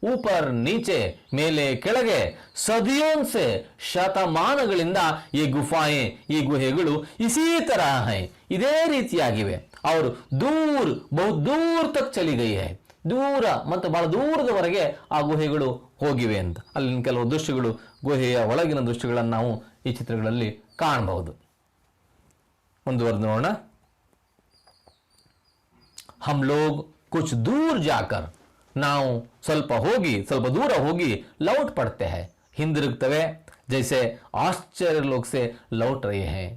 ಊಪರ್ ನೀಚೆ, ಮೇಲೆ ಕೆಳಗೆ, ಸದಿಯೋನ್ಸೆ ಶತಮಾನಗಳಿಂದ ಈ ಗುಫಾಯೆ, ಈ ಗುಹೆಗಳು ಇಸೀ ತರ ಹೈ, ಇದೇ ರೀತಿಯಾಗಿವೆ. ಅವರು ಬಹುದೂರ ತಕ್ ಚಲಿ ಗೈ ಹೈ, ದೂರ ಮತ್ತು ಬಹಳ ದೂರದವರೆಗೆ ಆ ಗುಹೆಗಳು ಹೋಗಿವೆ ಅಂತ. ಅಲ್ಲಿನ ಕೆಲವು ದೃಶ್ಯಗಳು, ಗುಹೆಯ ಒಳಗಿನ ದೃಶ್ಯಗಳನ್ನು ನಾವು ಈ ಚಿತ್ರಗಳಲ್ಲಿ ಕಾಣಬಹುದು. ಮುಂದುವರೆದು ನೋಡೋಣ. ಹಮ್ ಲೋಗ್ ಕುಚ್ ದೂರ್ ಜಾಕರ್, ನಾವು ಸ್ವಲ್ಪ ದೂರ ಹೋಗಿ ಲೌಟ್ ಪಡ್ತೆ ಹೈ, ಹಿಂದಿರುಗ್ತವೆ. ಜೈಸೆ ಆಶ್ಚರ್ಯ ಲೋಕಸೆ ಲೌಟ್ ರಹೆ ಹೈ.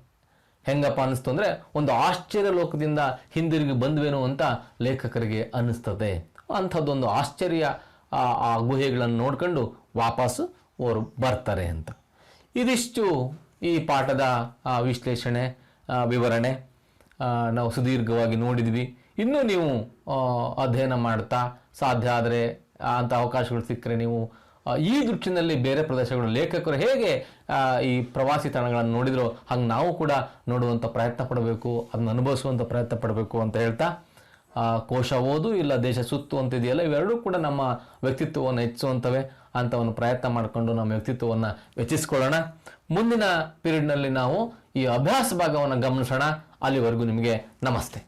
ಹೆಂಗಪ್ಪ ಅನ್ನಿಸ್ತು ಅಂದ್ರೆ ಒಂದು ಆಶ್ಚರ್ಯ ಲೋಕದಿಂದ ಹಿಂದಿರುಗಿ ಬಂದ್ವೇನೋ ಅಂತ ಲೇಖಕರಿಗೆ ಅನ್ನಿಸ್ತದೆ. ಅಂಥದ್ದೊಂದು ಆಶ್ಚರ್ಯ ಆ ಗುಹೆಗಳನ್ನು ನೋಡ್ಕೊಂಡು ವಾಪಸ್ಸು ಅವರು ಬರ್ತಾರೆ ಅಂತ. ಇದಿಷ್ಟು ಈ ಪಾಠದ ವಿಶ್ಲೇಷಣೆ, ವಿವರಣೆ ನಾವು ಸುದೀರ್ಘವಾಗಿ ನೋಡಿದ್ವಿ. ಇನ್ನೂ ನೀವು ಅಧ್ಯಯನ ಮಾಡ್ತಾ, ಸಾಧ್ಯ ಆದರೆ ಅಂಥ ಅವಕಾಶಗಳು ಸಿಕ್ಕರೆ ನೀವು ಈ ದೃಷ್ಟಿನಲ್ಲಿ ಬೇರೆ ಪ್ರದೇಶಗಳು, ಲೇಖಕರು ಹೇಗೆ ಈ ಪ್ರವಾಸಿ ತಾಣಗಳನ್ನು ನೋಡಿದ್ರು ಹಂಗೆ ನಾವು ಕೂಡ ನೋಡುವಂಥ ಪ್ರಯತ್ನ ಪಡಬೇಕು, ಅದನ್ನು ಅನುಭವಿಸುವಂಥ ಪ್ರಯತ್ನ ಪಡಬೇಕು ಅಂತ ಹೇಳ್ತಾ, ಕೋಶ ಓದು ಇಲ್ಲ ದೇಶ ಸುತ್ತು ಅಂತಿದೆಯಲ್ಲ, ಇವೆರಡೂ ಕೂಡ ನಮ್ಮ ವ್ಯಕ್ತಿತ್ವವನ್ನು ಹೆಚ್ಚಿಸುವಂಥವೇ. ಅಂಥವನ್ನು ಪ್ರಯತ್ನ ಮಾಡಿಕೊಂಡು ನಮ್ಮ ವ್ಯಕ್ತಿತ್ವವನ್ನು ಹೆಚ್ಚಿಸ್ಕೊಳ್ಳೋಣ. ಮುಂದಿನ ಪೀರಿಯಡ್ನಲ್ಲಿ ನಾವು ಈ ಅಭ್ಯಾಸ ಭಾಗವನ್ನು ಗಮನಿಸೋಣ. ಅಲ್ಲಿವರೆಗೂ ನಿಮಗೆ ನಮಸ್ತೆ.